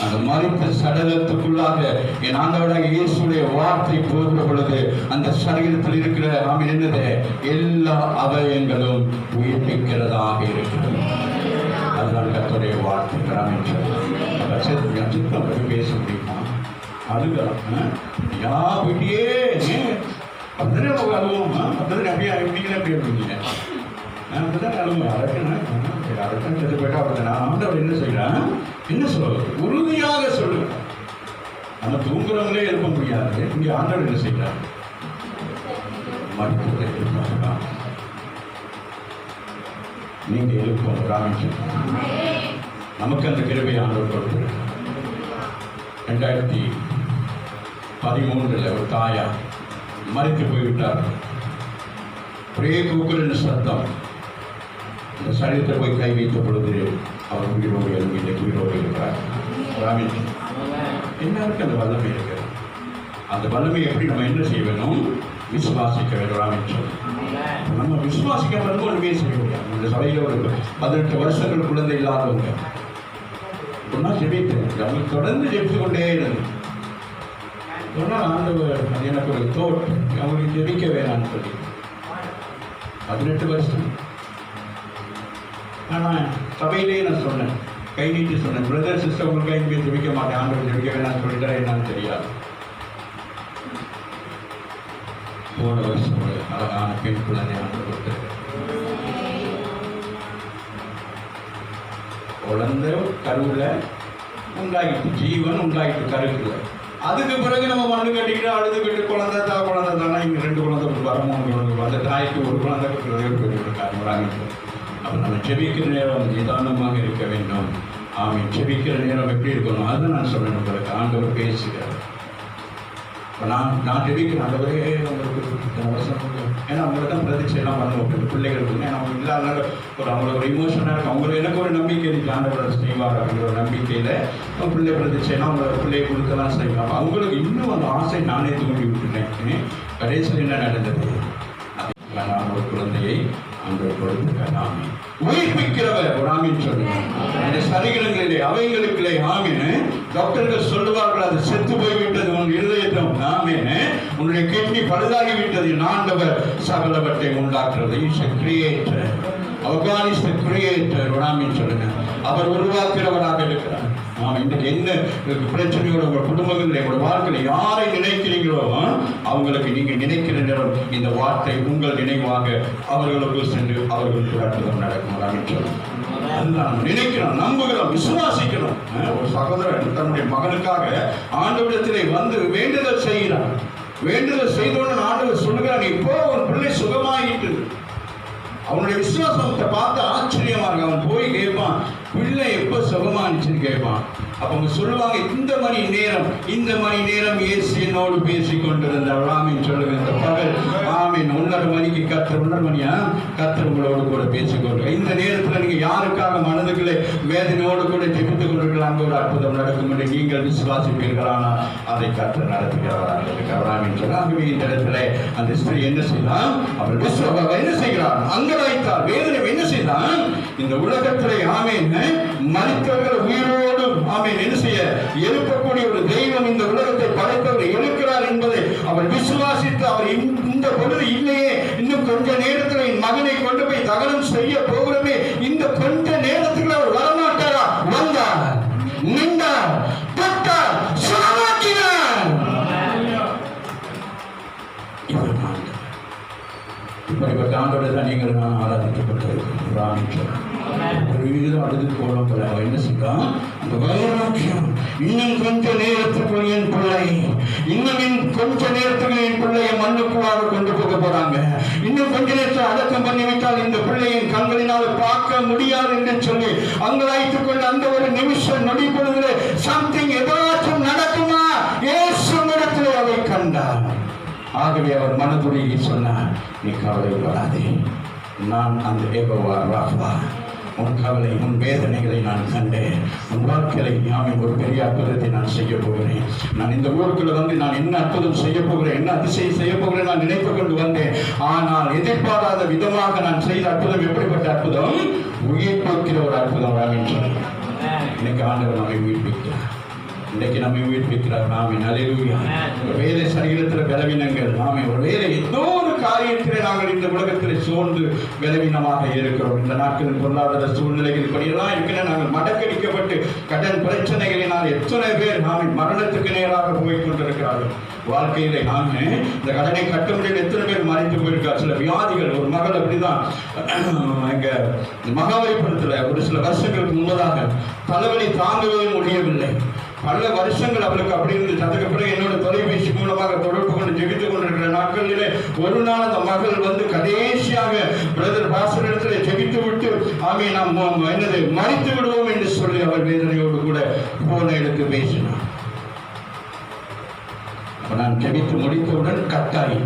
அந்த மரித்த சடலத்துக்குள்ளாக என் ஆண்டவராகிய இயேசுடைய வார்த்தை போகிற பொழுது அந்த சரீரத்தில் இருக்கிற ஆமீன் என்னது? எல்லா அவயங்களும் உயிர்ப்பிக்கிறதாக இருக்கிறது. அதுதான் கர்த்தருடைய வார்த்தை. ஆமீன். சித்தம் பற்றி பேச முடியுமா? அழுகலாம். யா வீட்டியே அப்படியே அப்படியே கேள்விங்க. நான் அப்படிதான் அழுமை அரக்கன் செத்து போயிட்டா அவருக்கு நான் ஆண்டவர் என்ன செய்யறேன், என்ன சொல்றது, உறுதியாக சொல்லுவேன். நம்ம தூங்குறவங்களே எழுப்ப முடியாது. இங்கே ஆண்டவர் என்ன செய்யறார், மருத்துவரை எழுப்பாங்க. நீங்க எழுப்போம் ராமேஸ்வரம். நமக்கு அந்த கிருபை ஆண்டவர் கொடுத்திருக்கிறார். 2013 ஒரு தாயா மறித்து போய்விட்டார். ஒரே கூக்குரல் சத்தம். இந்த சரீரத்தை போய் கை வைத்த பொழுது அவர் உயிரோடு எழுதி உயிரோடு இருக்கிறார். ராமேஸ்வரம் எல்லாருக்கும் அந்த வல்லமை இருக்கிறது. அந்த வல்லமை எப்படி நம்ம என்ன செய்ய வேணும், விசுவாசிக்க வேண்டும். ராமேஸ்வரம் நம்ம விசுவாசிக்க வந்து ஒன்றுமே செய்ய முடியாது. இந்த சபையில் ஒரு 18 வருஷங்கள் குழந்தை இல்லாதவங்க ஒன்னா ஜெபித்தேன். அவங்களுக்கு தொடர்ந்து ஜெபித்து கொண்டே இருந்தது. ஆண்டவர் அது எனக்கு ஒரு தோட், அவங்களுக்கு ஜெபிக்க வேணான்னு சொல்லி 18 வருஷம். ஆனால் சபையிலேயே நான் சொன்னேன், கை நீட்டி சொன்னேன், பிரதர் சிஸ்டர் உங்களுக்கு கை ஜெபிக்க மாட்டேன், ஆண்டவர் ஜெபிக்க வேணாம்னு சொல்லிட்டா என்னன்னு தெரியாது. போன வருஷம் ஒரு அழகான பெண் குழந்தை ஆண்டவர் கொடுத்திருக்கிறார். குழந்தை கருவுல உண்டாயிட்டு, ஜீவன் உண்டாயிட்டு கருக்குல. அதுக்கு பிறகு நம்ம மண்ணு கட்டிக்கிட்டு அழுதுகிட்டு குழந்தை தானே இங்கே 2 குழந்தை கொடுப்பாரு, 3 குழந்தை, அந்த தாய்க்கு ஒரு குழந்தை கொடுக்குறதே போயிருக்காங்க. அப்போ நம்ம செபிக்கிற நேரம் நிதானமாக இருக்க வேண்டும். ஆமீன். செபிக்கிற நேரம் எப்படி இருக்கணும், அதுதான் நான் சொல்றேன் உங்களுக்கு. ஆண்டவர் பேசுகிறார். இப்போ நான் ஜெபிக்கிறேன், ஆண்டவரே உங்களுக்கு இத்தனை வருஷம், ஏன்னா அவங்களுக்கு தான் பிரதிச்சையெல்லாம் பண்ணுவோம் பிள்ளைகளுக்கு. ஏன்னா அவங்க இல்லாத ஒரு அவங்களுக்கு ஒரு இமோஷனாக இருக்கும். அவங்களுக்கு எனக்கு ஒரு நம்பிக்கை இருக்குது, ஆண்டவர் செய்வார் அப்படிங்கிற ஒரு நம்பிக்கையில் அவங்க பிள்ளை பிரதிச்சையெல்லாம் அவங்களோட பிள்ளையை கொடுக்கலாம் செய்வாங்க. அவங்களுக்கு இன்னும் அந்த ஆசை நானே தூண்டி விட்டுட்டேன். கடைசியில் என்ன நடந்தது, நான் ஒரு குழந்தையை ஆண்டவர் கொடுத்துருக்காங்க. உயிர்ப்பிக்கிறவர் ஒரு ஆமீன் சொல்லுங்க. இந்த சரீரங்களிலே அவைகளுக்குள்ளே ஆமீன். டாக்டர்கள் சொல்லுவார்கள் அது செத்து போய்விட்டது உன் இருதயத்தம், ஆமீன், உன்னுடைய கிட்னி பழுதாகி விட்டது. ஆண்டவர் சகலவற்றை உண்டாக்குறது. Is a creator. அவர் இஸ் எ கிரியேட்டர் ஒரு ஆமீன் சொல்லுங்க. அவர் உருவாக்குறவராக இருக்கிறார். இன்றைக்கு என்ன பிரச்சனையோட உங்கள் குடும்பங்களில் உங்களோட வாழ்க்கையில் யாரை நினைக்கிறீங்களோ அவங்களுக்கு நீங்க நினைக்கிற நேரம் இந்த வார்த்தை உங்கள் நினைவாக அவர்களுக்குள் சென்று அவர்களுக்கு அற்புதம் நடக்கும். அதுதான் நினைக்கிறோம், நம்புகிறோம், விசுவாசிக்கிறோம். ஒரு சகோதரன் தன்னுடைய மகனுக்காக ஆண்டவரிடத்திலே வந்து வேண்டுதல் செய்கிறார். வேண்டுதல் செய்தோன்னு ஆண்டவர் சொல்லுகிறார், இப்போ உன் பிள்ளை சுகமாகிட்டு. அவனுடைய விசுவாசத்தை பார்த்து ஆச்சரியமா இருக்கு. அவன் போய் கேட்பான், பிள்ளை எப்போ சுகமானிச்சுன்னு கேட்பான். அப்ப அவங்க சொல்லுவாங்க, இந்த மணி நேரம் இயேசு என்னோடு பேசிக் கொண்டிருந்தார். ஆமீன் சொல்லுங்க. இந்த பகல் ஆமீன் 1:30 மணிக்கு கர்த்தர் 1:30 மணியா கர்த்தர் உங்களோடு கூட பேசிக்கொண்டு இந்த நேரத்தில் நீங்க யாருக்காக மனதுக்குள்ளே வேதனையோடு கூட ஜெபித்துக் கொண்டிருக்கலாம். ஒரு அற்புதம் நடக்கும் என்று நீங்கள் விசுவாசிப்பீர்களானா அதை கர்த்தர் நடத்துகிறார். ஆமீன் சொல்ல. ஆகவே இந்த இடத்துல அந்த ஸ்திரீ என்ன செய்தான், அவர் விசுவாசம் என்ன செய்கிறார், அங்கலாய்த்தார். வேதனை என்ன செய்தான், இந்த உலகத்திலே ஆமீன் மனிதர்கள் உயிரோடு ஆமீன் என்ன செய்ய எழுப்பக்கூடிய ஒரு தெய்வம் இந்த உலகத்தை படைத்தவர் எழுக்கிறார் என்பதை அவர் விசுவாசித்து, அவர் இந்த பொழுது இல்லையே, இன்னும் கொஞ்ச நேரத்தில் என் மகனை கொண்டு போய் தகனம் செய்ய போகிறோமே, இந்த கொஞ்ச நேரத்துக்கு அவர் வரமாட்டாரா, வந்தார், நின்றார், தொட்டார், சுகமாக்கினார். இப்படிப்பட்ட ஆண்டோட தான் நீங்கள் நான் ஆராதித்துக் கொண்டிருக்கிறோம். அழுது போல என்ன செய்யலாம், இந்த வைராக்கியம் இன்னும் கொஞ்ச நேரத்துக்கு என் பிள்ளை, இன்னும் கொஞ்ச நேரத்துக்கு என் பிள்ளையை மண்ணுக்குள்ளாக கொண்டு போக போறாங்க. இன்னும் கொஞ்ச நேரத்தில் அடக்கம் பண்ணிவிட்டால் இந்த பிள்ளையின் கண்களினால் பார்க்க முடியாது என்று சொல்லி அங்கலாய்த்துக் கொண்டு அந்த ஒரு நிமிஷம் நொடி பொழுது சம்திங் ஏதாச்சும் நடக்குமா இயேசுவிடத்திலே அதை கண்டார். ஆகவே அவர் மனதுருகி சொன்னார், நீ கவலைப்படாதே, நான் அந்த யெகோவா ராஃபா, உன் கவலை உன் வேதனைகளை நான் கண்டேன், உன் வாழ்க்கையை ஞாபகம் ஒரு பெரிய அற்புதத்தை நான் செய்ய போகிறேன். நான் இந்த ஊருக்குள்ள வந்து நான் என்ன அற்புதம் செய்ய போகிறேன், என்ன அதிசயம் செய்ய போகிறேன் நான் நினைத்து கொண்டு வந்தேன். ஆனால் எதிர்பாராத விதமாக நான் செய்த அற்புதம் எப்படிப்பட்ட அற்புதம், உயிர்ப்பிக்கிற ஒரு அற்புதம். இன்னைக்கு ஆண்டவர் நம்மை உயிர்ப்பிக்கிறார். இன்றைக்கு நம்மை உயிர்ப்பிக்கிறார். ஆமென், அல்லேலூயா. ஒருவேளை சரீரத்தில் பலவீனங்கள், ஆமென், ஒருவேளை ஏதோ ஒரு காரியத்திலே நாங்கள் இந்த உலகத்தில் சோர்ந்து பலவீனமாக இருக்கிறோம். இந்த நாட்களின் பொருளாதார சூழ்நிலைகள் இப்படியெல்லாம் இருக்கிற நாங்கள் மடக்கடிக்கப்பட்டு கடன் பிரச்சனைகளினால் எத்தனை பேர் மரணத்துக்கு நேராக போய் கொண்டிருக்கிறார்கள். வாழ்க்கையிலே இந்த கடனை கட்ட முடியல எத்தனை பேர் மறைத்து போயிருக்கார். சில வியாதிகள், ஒரு மகள் அப்படிதான் எங்க மகாபலிபுரத்தில் ஒரு சில வருஷங்களுக்கு முன்பதாக தலைவலி தாங்கவே முடியவில்லை. பல வருஷங்கள் அவளுக்கு அப்படி இருந்துச்சு. அதுக்கு பிறகு என்னோட தொலைபேசி மூலமாக தொடர்பு கொண்டு ஜெபித்துக் கொண்டிருக்கிற நாட்களிலே ஒரு நாள் அந்த மகள் கடைசியாக பிரதர் பாஸ்டர் இடத்துல ஜெபித்து விட்டு நாம் என்னது மறித்து விடுவோம் என்று சொல்லி அவள் வேதனையோடு கூட போனை எடுத்து பேசினார். நான் ஜெபித்து முடித்தவுடன் கட்டாயி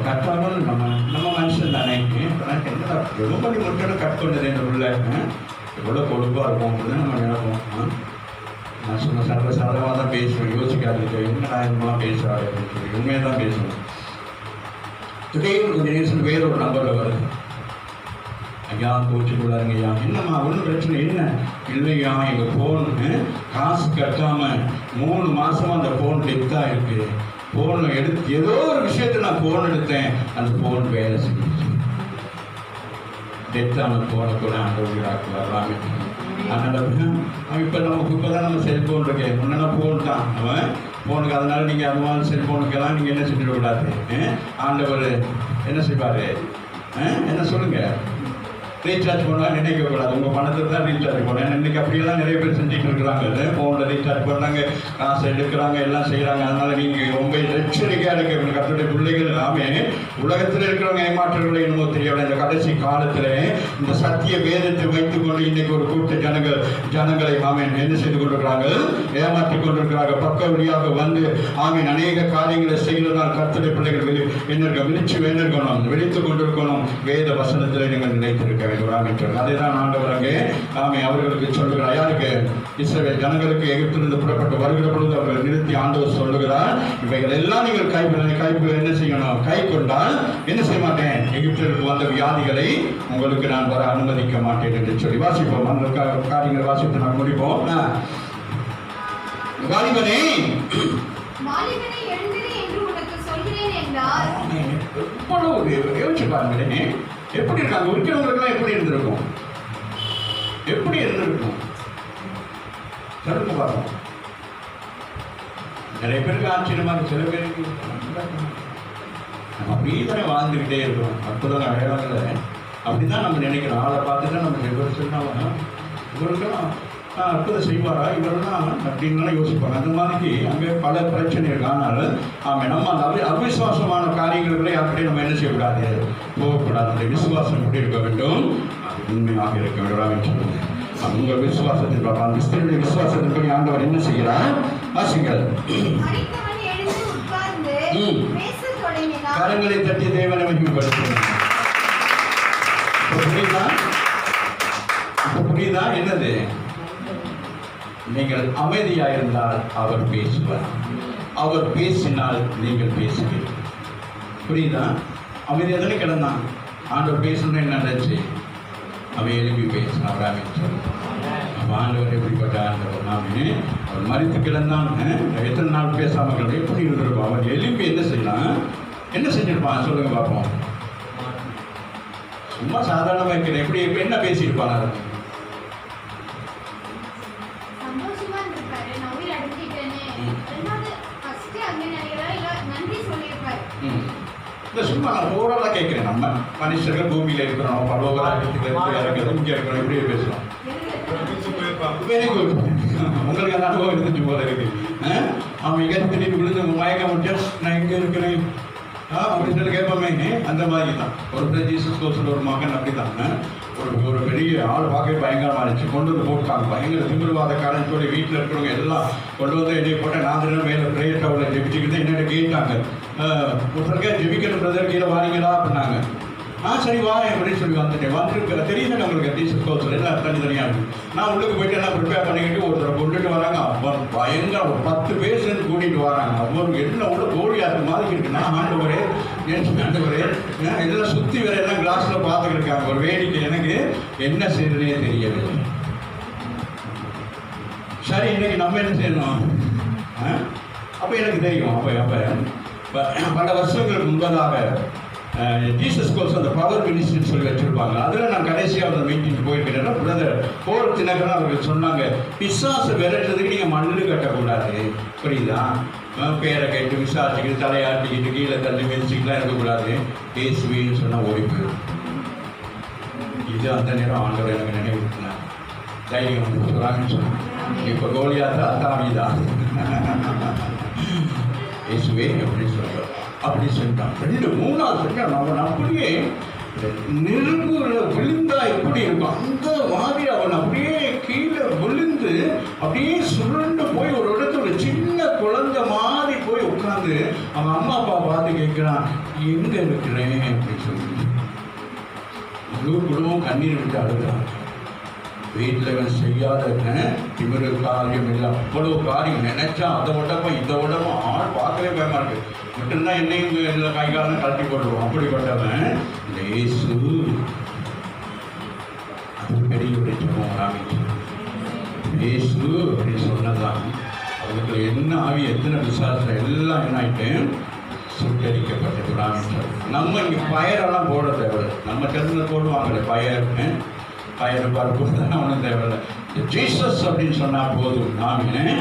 கட்டாலும் நம்ம மனுஷன் தானே, ரொம்ப முட்டோட கட் பண்ணது என்ற உள்ள எவ்வளோ கொழுப்பாக இருக்கும் அப்படின்னு நம்ம நினைப்போம். நான் சொன்ன சர்வசாதாரணமாக தான் பேசுவேன், யோசிக்காது என்ன நான் பேசுகிறாரு அப்படின்னு சொல்லி உண்மையாக தான் பேசுவேன். திடீர்னு கொஞ்சம் நிமிஷம் வேற ஒரு நம்பரில் வருது. ஐயா கோச்சுக்குள்ளாருங்க ஐயா, என்னம்மா ஒன்றும் பிரச்சனை என்ன இல்லையா, எங்கள் ஃபோனு காசு கட்டாமல் 3 மாதமாக அந்த ஃபோன் டெத்தாக இருக்குது. ஃபோன் எடுத்து ஏதோ ஒரு விஷயத்தை நான் ஃபோன் எடுத்தேன், அந்த ஃபோன் வேலை செஞ்சிச்சு. டெத்தான ஃபோனை கூட ஆண்டவராக்கு வரலாமே. அதனால் அவன் இப்போ தான் நம்ம செல்ஃபோன் இருக்கேன், முன்னா ஃபோன் தான் அவன் ஃபோனுக்கு. அதனால் நீங்கள் அது மாதிரி செல்ஃபோனுக்கெல்லாம் நீங்கள் என்ன செஞ்சிடக்கூடாது. ஆண்டவர் என்ன செய்வார், என்ன சொல்லுங்கள், ரீசார்ஜ் பண்ணால் நினைக்கக்கூடாது. உங்கள் பணத்தை தான் ரீசார்ஜ் பண்ணேன். இன்றைக்கி அப்படியெல்லாம் நிறைய பேர் செஞ்சுட்டு இருக்கிறாங்க. ஃபோனில் ரீசார்ஜ் பண்ணுறாங்க, காசு எடுக்கிறாங்க, எல்லாம் செய்கிறாங்க. அதனால் நீங்கள் ரொம்ப எச்சரிக்கையாக இருக்க கத்துடைய பிள்ளைகள் எல்லாமே உலகத்தில் இருக்கிறவங்க ஏமாற்றங்களை என்னமோ தெரியவில்லை. இந்த கடைசி காலத்தில் இந்த சத்திய வேதத்தை வைத்துக்கொண்டு இன்றைக்கு ஒரு கூட்ட ஜனங்களை ஆமீன் என்ன செய்து கொண்டிருக்கிறாங்க, ஏமாற்றி கொண்டிருக்கிறாங்க. பக்க வழியாக வந்து ஆமீன் அநேக காரியங்களை செய்கிறதால் கத்துடைய பிள்ளைகள் என்ன விழித்து விழித்துக் கொண்டிருக்கணும். வேத வசனத்தில் நீங்கள் நினைத்திருக்க வேண்டும். அதைதான் ஆண்டவர் அங்கே அவர்களுக்கு சொல்லுகிறார். யாருக்கு? இஸ்ரவேல் ஜனங்களுக்கு எகிப்திலிருந்து புறப்பட்டு வருகிற பொழுது அவர்கள் நிறுத்தி ஆண்டவர் சொல்லுகிறார், இவைகள் எல்லாம் நீங்கள் கைப்பு என்ன செய்யணும், கை கொண்டால் என்ன செய்ய மாட்டேன், எகிப்திற்கு வந்த வியாதிகளை உங்களுக்கு நான் வர அனுமதிக்க மாட்டேன் என்று சொல்லி வாசிப்போம். அந்த காரியங்களை வாசித்து நான் முடிப்போம். வாலிபனே யோசிச்சு பாருங்க, எப்படி இருக்காங்க இருக்கிறவங்களுக்கெல்லாம் எப்படி இருந்திருக்கும், எப்படி இருந்திருக்கும் சொல்லுங்க பாருங்க. நிறைய பேருக்கு ஆச்சரியமா இருக்கு, சில பேருக்கு நம்ம அப்படியே தானே வாழ்ந்துக்கிட்டே இருக்கிறோம். அற்புதம் அடையாளங்களை அப்படிதான் நம்ம நினைக்கிறோம். ஆளை பார்த்து தான் நம்ம இவர் சொன்னாலும் இவருக்கெல்லாம் அற்புதம் செய்வாரா இவரெல்லாம் அப்படின்லாம் யோசிப்பாங்க. அந்த மாதிரி அங்கே பல பிரச்சனைகள். ஆனால் நம்ம அந்த அவிசுவாசமான காரியங்களை அப்படியே நம்ம என்ன செய்யக்கூடாது, போகக்கூடாது. அந்த விசுவாசம் எப்படி இருக்க வேண்டும், உண்மையாக இருக்க வேண்டும். உங்கள் விசுவாசத்தின் பார்க்கலாம், கிறிஸ்துவினுடைய விசுவாசத்தின்படி ஆண்டவர் என்ன செய்கிறார், வாசிங்கள். கரங்களை தட்டி தேவனை மகிமைப்படுத்துகிறார். புரியுதா? என்னது, நீங்கள் அமைதியாயிருந்தால் அவர் பேசுவார், அவர் பேசினால் நீங்கள் பேசுவீர்கள். புரியுதா? அமைதியாக தானே கிடந்தான். ஆண்டவர் பேசணும்னு என்ன நினைச்சு அவன் எழுப்பி பேசினான். அப்போ ஆண்டவர் எப்படிப்பட்ட ஆண்டவர், நாமே அவர் மறித்து கிடந்தான். எத்தனை நாள் பேசாமல் எப்படி இருந்திருப்பான். அவன் எழுப்பி என்ன செய்யலாம், என்ன செஞ்சிருப்பான் சொல்லுங்க பார்ப்போம். சும்மா சாதாரணமாக இருக்கிறேன், எப்படி இப்போ என்ன பேசியிருப்பான். அதை இந்த சும்மா நான் ஓவராலாக கேட்குறேன். நம்ம மனுஷர்கள் பூமியில் இருக்கிறோம், பலோகராஜத்தில் இருக்கிறோம், இங்கே இருக்கிறோம், இப்படியே பேசுகிறோம். Very good. உங்களுக்கு அந்த அனுபவம் இருந்துச்சு போல இருக்கு. அவன் எங்கே திடீர்னு விழுந்து மயக்க முடியும், நான் எங்கே இருக்கிறேன் அப்படின்னு சொல்லி கேட்போமே. அந்த மாதிரி தான் ஒரு ஜீசஸ் கோஸ்ல ஒரு மகன் அப்படி தான் ஒரு பெரிய ஆள் பார்க்கவே பயங்கரமாக இருந்துச்சு. கொண்டு வந்து போட்டாங்க, பயங்கர திமிர்வாதக்காரன் சொல்லி வீட்டில் இருக்கிறவங்க எல்லாம் கொண்டு வந்து என்னை போட்டேன். நான் தினம் மேலே பிரேயர் டவரில் ஜெபிச்சுக்கிட்டு என்னென்ன கேட்டாங்க, ஒருத்தருக்கே ஜெபிக்கணும் பிரதர் கீழே வாரீங்களா அப்படின்னாங்க. சரி வா அப்படின்னு சொல்லி வந்துட்டு தெரியுது நம்மளுக்கு டீச்சர் கோர்ஸ் எல்லாம் தனித்தனியாக இருக்குது. நான் உள்ளுக்கு போயிட்டு எல்லாம் ப்ரிப்பேர் பண்ணிக்கிட்டு ஒருத்தரை கொண்டுட்டு வராங்க. அவன் பயங்கர ஒரு 10 பேர் சேர்ந்து கூட்டிகிட்டு வராங்க. அவருக்கு என்ன உள்ள கோழியாக்கு மாதிரி இருக்கு. நான் ஆண்டவரே இதெல்லாம் சுற்றி வேற எல்லாம் கிளாஸில் பார்த்துக்கிட்டு இருக்காங்க. ஒரு வேடிக்கை, எனக்கு என்ன செய்யறதே தெரியவில்லை. சரி இன்னைக்கு நம்ம என்ன செய்யணும்? அப்போ எனக்கு தெரியும். அப்போ பல வருஷங்களுக்கு முன்பதாக ஜீசஸ் கோர்ஸ் அந்த பவர் மினிஸ்ட்ரின்னு சொல்லி வச்சுருப்பாங்க. அதில் நான் கடைசியாக அந்த மீட்டிங் போயிருக்கேன். பிரதர் போர் தினகரன் அவர்கள் சொன்னாங்க, பிசாசை விரட்டுறதுக்கு நீங்கள் மண்ணு கட்டக்கூடாது, புரியுதா? பேரை கேட்டு விசாரிச்சுக்கிட்டு தலையாட்டிக்கிட்டு கீழே தள்ளி மிதிச்சுக்கிட்டுலாம் இருக்கக்கூடாது. இயேசுவின்னு சொன்னால் ஓடி போயிடும். இது அந்த நேரம் ஆண்டவர் எனக்கு நினைவுறுத்தினார். தைரியம் வந்து சொல்கிறாங்கன்னு சொன்னேன். இப்போ கோலியாத்தா தாவிதா இயேசுவே அப்படின்னு சொல்கிறார். அப்படி சொல்லிட்டான். 2-3 சொல்லிட்டான். அவன் அப்படியே நெருங்குல விழுந்தா எப்படி இருக்கும் அந்த மாதிரி அவன் அப்படியே கீழே விழுந்து அப்படியே சுருண்டு போய் ஒரு இடத்துல சின்ன குழந்தை மாதிரி போய் உட்காந்து அவன் அம்மா அப்பா பார்த்து கேட்கிறான், எங்க இருக்கிறேன் அப்படின்னு சொல்லி. முழு குடும்பம் கண்ணீர் விட்டு அழுகிறான். வீட்டில் இவன் செய்யாத இவரு காரியம் இல்லை. அவ்வளோ காரியம் நினைச்சா அதை உடம்பும் இந்த உடம்பும் ஆள் பார்க்கவே பயமா இருக்கு. மட்டும்தான் என்னையும் இதில் கை காலம் கழட்டி போடுவோம். அப்படிப்பட்டவன் இந்த இயேசு அது பெரிய ஒரு ஜெபம். இயேசு அப்படின்னு சொன்னதான் அவங்களுக்கு என்ன ஆவி எத்தனை விசாரிச்ச எல்லாம் என்ன ஆகிட்டு சுட்டரிக்கப்பட்டது. நம்ம இங்கே பயரெல்லாம் போட தேவையில்லை. நம்ம தெரிஞ்சு போடுவாங்களே பயர் பருப்பு தான் ஒன்றும் தேவையில்லை. ஜீசஸ் அப்படின்னு சொன்னால் போதும். ஆமீன்.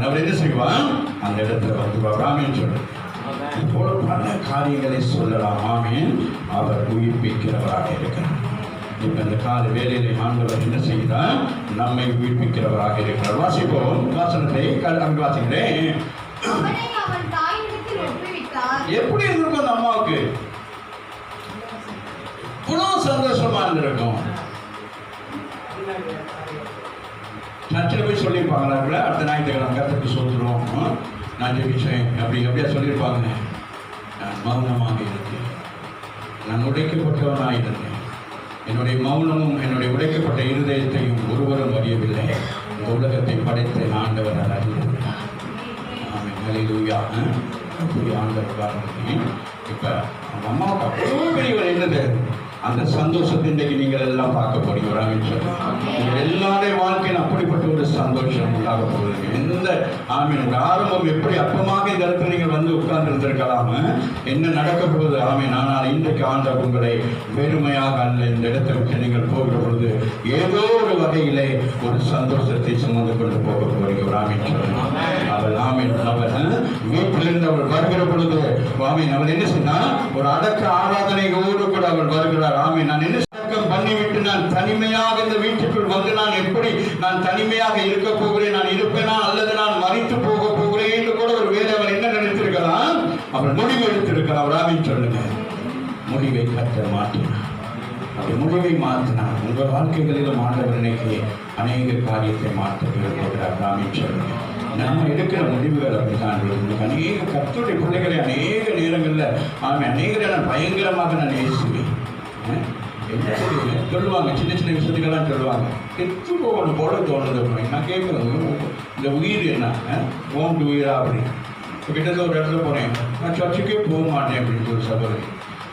அவர் என்ன செய்வான்? அந்த இடத்துல வந்து ஆமீன் சொல்லு. போல பல காரியங்களை சொல்லலாம். ஆமீன். அவர் உயிர்ப்பிக்கிறவராக இருக்கிறார். இப்போ இந்த கால வேலையிலே ஆண்டவர் என்ன செய்கிறார்? நம்மை உயிர்ப்பிக்கிறவராக இருக்கிறார். வாசிப்போம் வாசனத்தை அங்கு வாசிக்கிறேன். எப்படி இருந்திருக்கும் அந்த அம்மாவுக்கு? இவ்வளோ சந்தோஷமா இருந்திருக்கும். சர்ச்சில் போய் சொல்லியிருப்பாங்களா? அடுத்த ஞாயிற்றுக்கிழமை கருத்துக்கு சொல்கிறோம், நான் ஜெபிச்சேன் அப்படியா சொல்லியிருப்பாங்க. நான் மௌனமாக இருக்கேன், நான் உடைக்கப்பட்டவனாக இருந்தேன். என்னுடைய மௌனமும் என்னுடைய உடைக்கப்பட்ட இருதயத்தையும் ஒருவரும் அறியவில்லை. இந்த உலகத்தை படைத்த ஆண்டவர் அறிந்திருக்கிறார். ஹல்லேலூயா. ஆண்டவர் பாருங்க. இப்போ அந்த அம்மாவுக்கு அவ்வளோ பெரியவர் என்னது அந்த சந்தோஷத்தை இன்றைக்கு நீங்கள் எல்லாம் பார்க்க போறீங்க. எல்லாருடைய வாழ்க்கையில் அப்படிப்பட்ட ஒரு சந்தோஷம் உண்டாக போகுது. எந்த ஆமீன் ஆரம்பம் எப்படி அப்பமாக இந்த இடத்துல நீங்கள் வந்து உட்கார்ந்து இருந்திருக்கலாம். என்ன நடக்க போகுது? ஆமீன். ஆனால் இன்றைக்கு ஆண்டவர் உங்களை வெறுமையாக அல்ல, இந்த இடத்தை விட்டு நீங்கள் போகிற பொழுது ஏதோ ஒரு வகையிலே ஒரு சந்தோஷத்தை சுமந்து கொண்டு போக போறீங்க. ஒரு ஆமீன் சொல்லணும். அவர் ஆமீன். அவர் வீட்டிலிருந்து அவர் வருகிற பொழுது ஆமீன் அவர் என்ன சொன்னா ஒரு அடக்க ஆராதனையோடு கூட அவர் வருகிறார். ஆமீன். நான் என்ன சடக்கம் பண்ணிவிட்டு நான் தனிமையாக இந்த வீட்டுக்குள் வந்து நான் எப்படி நான் தனிமையாக இருக்க போகிறேன், நான் இருப்பேனா அல்லது நான் மறித்து போக போகிறேன் என்று கூட ஒரு வேலை அவர் என்ன நினைத்திருக்கலாம்? அவர் முடிவு எடுத்திருக்கிறார். ஆமீன் சொல்லுங்க. முடிவை கட்ட மாட்டினார். அவர் முடிவை மாற்றினார். உங்கள் வாழ்க்கைகளிலும் ஆண்டவர் இன்னைக்கு அநேக காரியத்தை மாற்ற விரும்புகிறார். ஆமீன் சொல்லுங்க. நம்ம எடுக்கிற முடிவுகள் அப்படித்தான். அநேக கர்த்தருடைய பிள்ளைகளை அநேக நேரங்களில் அநேக நேரம் பயங்கரமாக நான் நேசிப்பேன். சொல்லுவாங்க, சின்ன சின்ன விஷயத்துக்கெல்லாம் சொல்லுவாங்க, கெட்டு போகணும் போல தோணுது. நான் கேட்குறேன், இந்த உயிர் என்ன ஓண்டு உயிரா அப்படின்னு. கிட்டத்தட்ட ஒரு இடத்துல போகிறேன், நான் சர்ச்சுக்கே போக மாட்டேன் அப்படின்னு சொல்லி சகோதரி.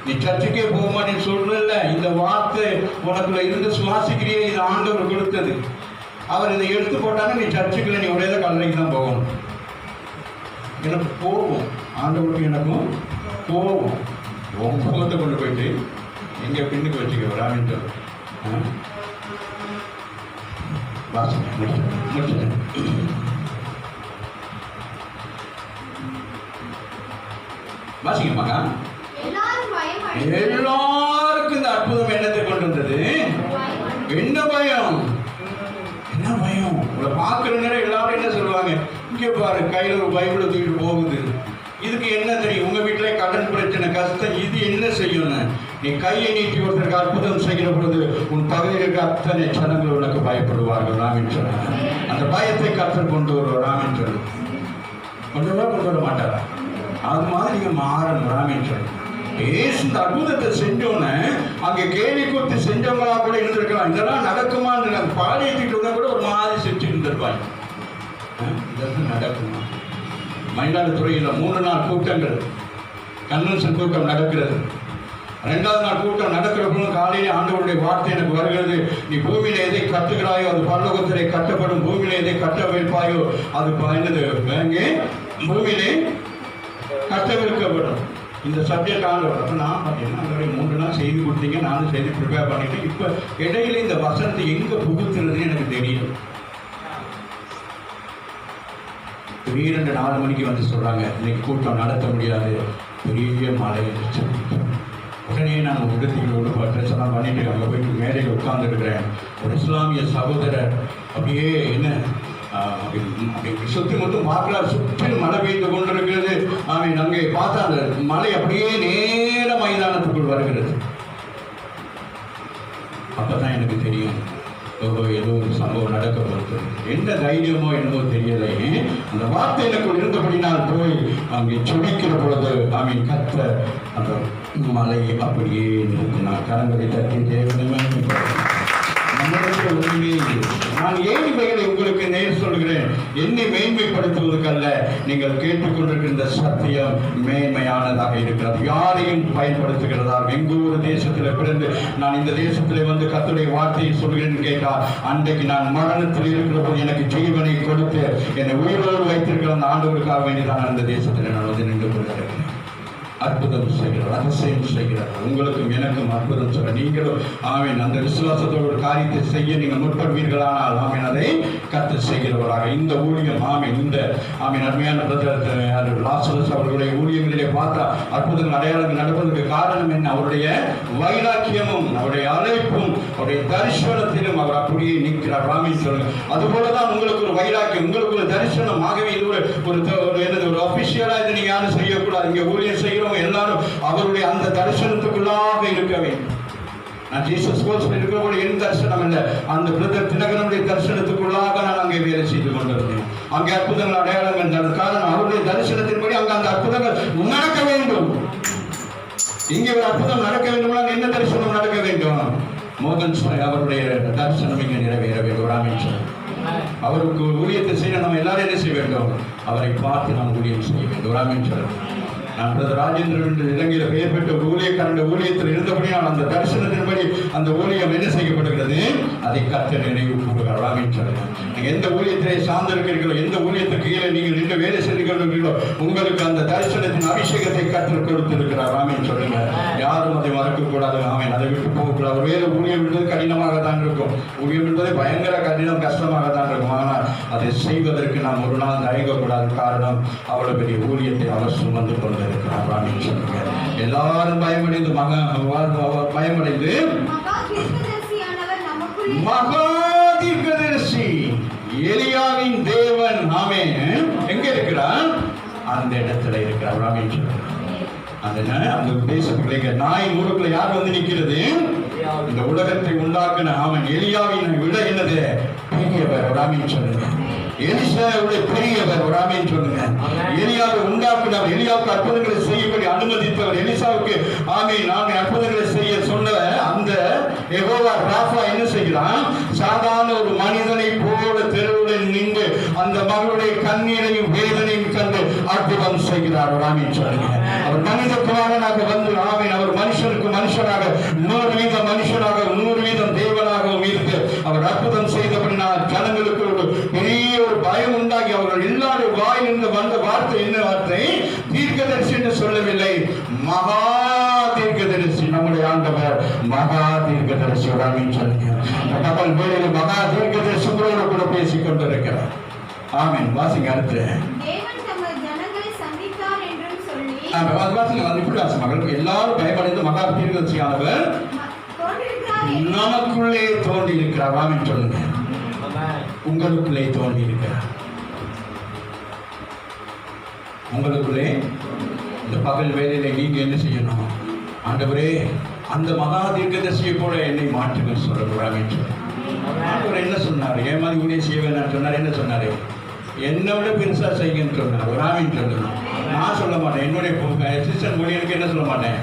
நீ சர்ச்சுக்கே போக மாட்டேன்னு சொல்றதில்ல, இந்த வார்த்தை உனக்குள்ள இருந்து சுவாசிக்கிறியே, இது ஆண்டவர் கொடுத்தது. அவர் இதை எடுத்து போட்டாங்க, நீ சர்ச்சுக்குள்ள நீ ஒரே கல்லறைக்கு தான் போகணும். எனக்கு கோபம், ஆண்டவருக்கு எனக்கும் கோபம். உன் கோபத்தை கொண்டு போயிட்டு எங்கே பின்னுக்கு வச்சுக்க வராமிட்டு முடிச்சுட்டேன். வாசிக்கமாக்கா. எல்லாருக்கும் இந்த அற்புதம் என்னத்தை கொண்டு வந்தது? என்ன பயம்? என்ன பயம்? உங்களை பார்க்குற நேரம் எல்லாரும் என்ன சொல்லுவாங்க? இங்கே பாரு, கையில் ஒரு பைபிளை தூக்கிட்டு போகுது. இதுக்கு என்ன தெரியும்? உங்க வீட்டிலே கடன் பிரச்சனை, கஷ்டம், இது என்ன செய்யணும்? நீ கையை நீட்டி ஒருத்தருக்கு அற்புதம் செய்கிற பொழுது உன் பகுதியில் இருக்க அத்தனை ஜனங்கள் உனக்கு பயப்படுவார்கள். ராமின் சொன்னாங்க. அந்த பயத்தை கற்றுக் கொண்டு வருவார். ராமின் சொல்லு கொண்டு வர மாட்டாரா? அது மாதிரி நீங்க மாறணும். ராமின் சொல்லு. ஏசு இந்த அற்புதத்தை செஞ்சோன்னு அங்கே கேள்வி கொடுத்து செஞ்சவங்களா கூட இருந்திருக்கலாம். இதெல்லாம் நடக்குமான்னு பாடிட்டு கூட ஒரு மாதிரி செஞ்சு இருந்திருப்பாங்க. இதெல்லாம் நடக்குமா? மயிலாடுதுறையில் 3 நாள் கூட்டங்கள், கன்வென்ஷன் கூட்டம் நடக்கிறது. 2வது நாள் கூட்டம் நடக்கிறப்போ காலையிலே ஆண்டவருடைய வார்த்தை எனக்கு வருகிறது. நீ பூமியில எதை கட்டுகிறாயோ அது பரலோகத்திலே கட்டப்படும், பூமியில எதை கட்ட வைப்பாயோ அது என்னது பூமியிலே கட்டவிழ்க்கப்படும். இந்த சப்ஜெக்ட் ஆண்டவர். அப்போ நான் பார்த்தீங்கன்னா அதோடைய 3 நாள் செய்தி கொடுத்தீங்க, நானும் செய்தி ப்ரிப்பேர் பண்ணிட்டு இப்போ இடையில இந்த வசனத்தை எங்கே புகுத்துறதுன்னு எனக்கு தெரியும். திடீரென்று 4 மணிக்கு வந்து சொல்கிறாங்க, இன்னைக்கு கூட்டம் நடத்த முடியாது, பெரிய மழை இருந்துச்சு. உடனே நான் விடுதிகளோடு ட்ரெஸ் எல்லாம் பண்ணிட்டு அங்கே போயிட்டு மேடையில் உட்கார்ந்துருக்கிறேன். ஒரு இஸ்லாமிய சகோதரர் அப்படியே என்ன சுற்றி மட்டும் பார்க்கலாம், சுற்றிலும் மழை பெய்து கொண்டிருக்கிறது. அவன் அங்கே பார்த்தா அந்த மழை அப்படியே நேர மைதானத்துக்குள் வருகிறது. அப்பதான் எனக்கு தெரியும், ஏதோ ஒரு சம்பவம் நடக்க போகிறது. என்ன தைரியமோ என்னவோ தெரியலை. அந்த வார்த்தை எனக்குள் இருந்தபடினால் போய் அங்கே சுடிக்கிற பொழுது அவன் கத்த அந்த மலை அப்படியே நிறுத்தினார். கரங்களை தட்டி தேவனமே நான் ஏன் இவைகளை உங்களுக்கு நேர் சொல்கிறேன், என்னை மேன்மைப்படுத்துவதற்கல்ல. நீங்கள் கேட்டுக்கொண்டிருக்கிற இந்த சத்தியம் மேன்மையானதாக இருக்கிறது, யாரையும் பயன்படுத்துகிறதா. எங்கோ ஒரு தேசத்தில் பிறந்து நான் இந்த தேசத்தில் வந்து கர்த்தருடைய வார்த்தையை சொல்கிறேன்னு கேட்டால், அன்றைக்கு நான் மரணத்தில் இருக்கிற போது எனக்கு ஜீவனை கொடுத்து என்னை உயிரோடு வைத்திருக்கிற அந்த ஆண்டவருக்காக வேண்டிதான் அந்த தேசத்தில் நான் வந்து நின்று கொண்டிருக்கிறேன். அற்புதம் செய்கிறார், அதிசயம் செய்கிறார். உங்களுக்கும் எனக்கும் அற்புதம் சொல்ல நீங்களும் ஆமீன் அந்த விசுவாசத்தோடு ஒரு காரியத்தை செய்ய நீங்கள் முற்படுவீர்களானால் ஆமீன் அதை கர்த்தர் செய்கிறவராக இந்த ஊழியம் ஆமீன் இந்த ஆமீன் அருமையான பிரதர் லாசரஸ் அவர்களுடைய ஊழியங்களிலே பார்த்தா அற்புதங்கள் அடையாளங்கள் நடப்பதற்கு காரணம் என்ன? அவருடைய வைராக்கியமும் அவருடைய அழைப்பும் அவருடைய தரிசனத்திலும் அவர் அப்படியே நிற்கிறார். ஆமீன் சொல்லுங்க. அதுபோலதான் உங்களுக்கு ஒரு வைராக்கியம், உங்களுக்கு ஒரு தரிசனம். ஆகவே இது ஒரு அபிஷியலா இது நீங்க யாரும் செய்யக்கூடாது. இங்க ஊழியம் செய்கிறோம் எல்லாரும் அவருடைய அந்த தரிசனத்துக்குள்ளாக இருக்க வேண்டும். நான் ஜீசஸ் கோல்ஸ் இருக்கிறபோது என் தரிசனம் இல்லை, அந்த பிரதர் தினகரனுடைய தரிசனத்துக்குள்ளாக நான் அங்கே வேலை செய்து கொண்டிருந்தேன். அங்கே அற்புதங்கள் அடையாளங்கள் காரணம் அவருடைய தரிசனத்தின்படி அங்கே அந்த அற்புதங்கள் நடக்க வேண்டும். இங்கே ஒரு அற்புதம் நடக்க வேண்டும்னா என்ன தரிசனம் நடக்க வேண்டும்? மோகன் அவருடைய தரிசனம் இங்கே நிறைவேற வேண்டும். அவருக்கு ஊழியத்தை செய்ய நம்ம எல்லாரும் என்ன செய்ய வேண்டும்? அவரை பார்த்து நாம் ஊழியம் செய்ய வேண்டும். நான் பிரதர் ராஜேந்திரன் என்று இலங்கையில் பெயர் பெற்ற ஒரு ஊழியக்காரன் ஊழியத்தில் இருந்தபடியால் அந்த தரிசனத்தின்படி அந்த ஊழியம் என்ன செய்யப்படுகிறது? அதை கர்த்தர் நினைவு கூறுகிறார். நீங்கள் எந்த ஊழியத்திலே சார்ந்திருக்கிறீர்களோ, எந்த ஊழியத்துக்கு கீழே நீங்கள் நின்று வேலை செய்து கொண்டிருக்கிறீர்களோ, உங்களுக்கு அந்த தரிசனத்தின் அபிஷேகத்தை கர்த்தர் கொடுத்திருக்கிறார். ஆமீன் சொல்லுங்க. யாரும் அதை மறக்கக்கூடாது. ஆமீன். அதை விட்டு போகக்கூடாது. வேறு ஊழியம் என்பது கடினமாக தான் இருக்கும். ஊழியம் என்பது பயங்கர கடினம், கஷ்டமாக தான் இருக்கும். ஆனால் அதை செய்வதற்கு நாம் ஒரு நாள் தயங்கக்கூடாது. காரணம், அவ்வளவு பெரிய ஊழியத்தை அவர் சுமந்து கொண்டு எல்லாரும் பயமடைந்து பயமடைந்து மகா தீர்க்கதரிசி எலியாவின் தேவன் ஆமென் எங்க இருக்கிறார்? அந்த இடத்துல இருக்கிறார். ஆமென். அந்த தேசத்துக்குள்ள நாய் ஊருக்குள்ள யார் வந்து நிற்கிறது? இந்த உலகத்தை உண்டாக்குன அவன் எலியாவின் விட என்னது பெரியவர். ஆமென் சொல்லுங்க. எலிசாவுடைய பெரியவர். ஒரு ஆமென் சொல்லுங்க. எலியாவை உண்டாக்குனவர், எலியாவுக்கு அற்புதங்களை செய்யப்படி அனுமதித்தவர், எலிசாவுக்கு ஆமென் அற்புதங்களை செய்ய சொன்ன அந்த யெகோவா ராஃபா என்ன செய்கிறான்? சாதாரண ஒரு மனிதனை போல தெருவில் நின்று அந்த மகளுடைய கண்ணீரையும் வேதனையும் கண்டு அற்புதம் செய்கிறார். ஒரு ஆமென் சொல்லுங்க. அவர் மனித குமாரனாக வந்து ஆமென் அவர் மனுஷனுக்கு மனுஷனாக 100% மனுஷனாக 100% தேவனாகவும் இருந்து அவர் அற்புதம் செய்தபடினால் ஜனங்களுக்கு ஒரு பெரிய ஒரு பயம் உண்டாகி அவர்கள் எல்லாரும் வாயிலிருந்து வந்த வார்த்தை என்ன வார்த்தை? தீர்க்கதரிசி என்று சொல்லவில்லை, மகா தீர்க்கதரிசி. நம்முடைய ஆண்டவர் மகா தீர்க்கதரிசி. கப்பல் வேலையில் மகா தீர்க்கதரிசிகளோடு கூட பேசிக் கொண்டிருக்கிறார். ஆமென். வாசிங்க அடுத்து. எல்லாரும் பயமடைந்து மகா தீர்க்கதரிசியானவர் நமக்குள்ளே தோன்றி இருக்கிறார். ஆமென் சொல்லுங்க. உங்களுக்குள்ளே தோன்றி இருக்கிறார். உங்களுக்குள்ளே இந்த பகல் வேலையில நீங்க என்ன செய்யணும்? ஆண்டவரே அந்த மகா தீர்க்கதரிசியை போல என்னை மாற்றுங்க சொல்றாங்க. ஆண்டவர் என்ன சொன்னாரு? ஏமாதி ஊழியம் செய்ய வேண்டாம் சொன்னார். என்ன சொன்னாரு? என்னை விட பெருசா செய்யுன்னு சொன்னார். ஒரு ஆமீன் சொல்லணும். நான் சொல்ல மாட்டேன். என்னுடைய அசிஸ்டன்ட் ஊழியனுக்கு என்ன சொல்ல மாட்டேன்?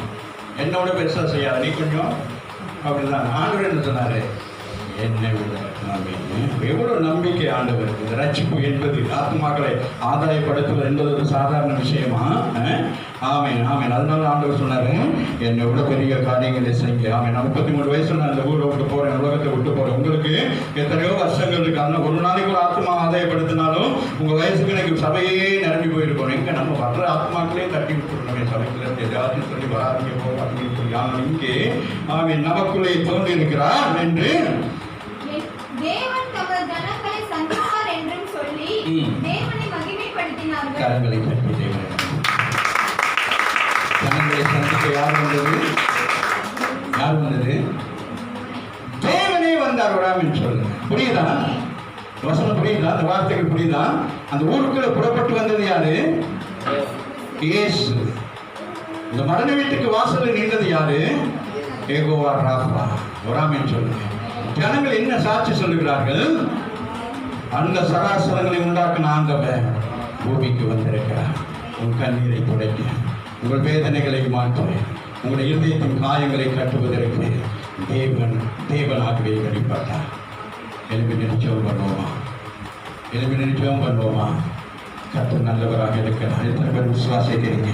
என்னோட பெருசா செய்யாத, நீ கொஞ்சம் அப்படிதான். ஆண்டவர் என்ன சொன்னாரு? என்னை விட எவ்வளவு நம்பிக்கை ஆண்டவருக்கு. இந்த ரட்சிப்பு என்பது ஆத்மாக்களை ஆதாயப்படுத்துவது என்பது ஒரு சாதாரண விஷயமா? ஆமேன் ஆமேன். அதனால ஆண்டவர் சொன்னாரு, என்னை விட பெரிய காரியங்களை செய்ய. ஆமேன். 33 வயசுல நான் இந்த ஊரை விட்டு போறேன், உலகத்தை விட்டு போறேன். உங்களுக்கு எத்தனையோ வருஷங்கள் இருக்கு. ஆனால் ஒரு நாளைக்கு ஒரு ஆத்மா ஆதாயப்படுத்தினாலும் உங்க வயசுக்கு எனக்கு சபையே நிரம்பி போயிருக்கோம். எங்க நம்ம வர்ற ஆத்மாக்களே தட்டி விட்டுருக்கோம். சபைக்குள்ள ஏதாவது சொல்லி வராதிங்க போகாதீங்கன்னு சொல்லி. ஆனால் இங்கே ஆமேன் நமக்குள்ளே தோன்றி இருக்கிறார் என்று தேவன் தமது ஜனங்களை சந்திப்பார் என்றும் சொல்லி தேவனை மகிமைப்படுத்தினார்கள். கரங்களை தட்டி தேவனை ஜனங்களை சந்திக்க யார் வந்தது? யார் வந்தது? தேவனே வந்தார். வராமல் சொல்லுங்க. புரியுதா? வசனம் புரியுதா? அந்த வார்த்தைகள் புரியுதா? அந்த ஊருக்குள்ள புறப்பட்டு வந்தது யாரு? இயேசு. இந்த மரண வீட்டுக்கு வாசலில் நின்றது யாரு? யெகோவா ராஃபா. வராமல் சொல்லுங்க. ஜனங்கள் என்ன சாட்சி சொல்லுகிறார்கள்? அந்த சராசரங்களை உண்டாக்குன ஆண்டவர் பூமிக்கு வந்திருக்கிறார். உன் கண்ணீரை துடைக்க, உங்கள் வேதனைகளை மாற்ற, உங்களுடைய இருதயத்தின் காயங்களை கட்டுவதற்கு தேவனாகவே வெளிப்பட்டார். எழுப்பி நிச்சயம் பண்ணுவோமா? எழுப்பி நிச்சயம் பண்ணுவோமா? கர்த்தர் நல்லவராக இருக்கிறார். எத்தனை பேர் விசுவாசிக்கிறீங்க?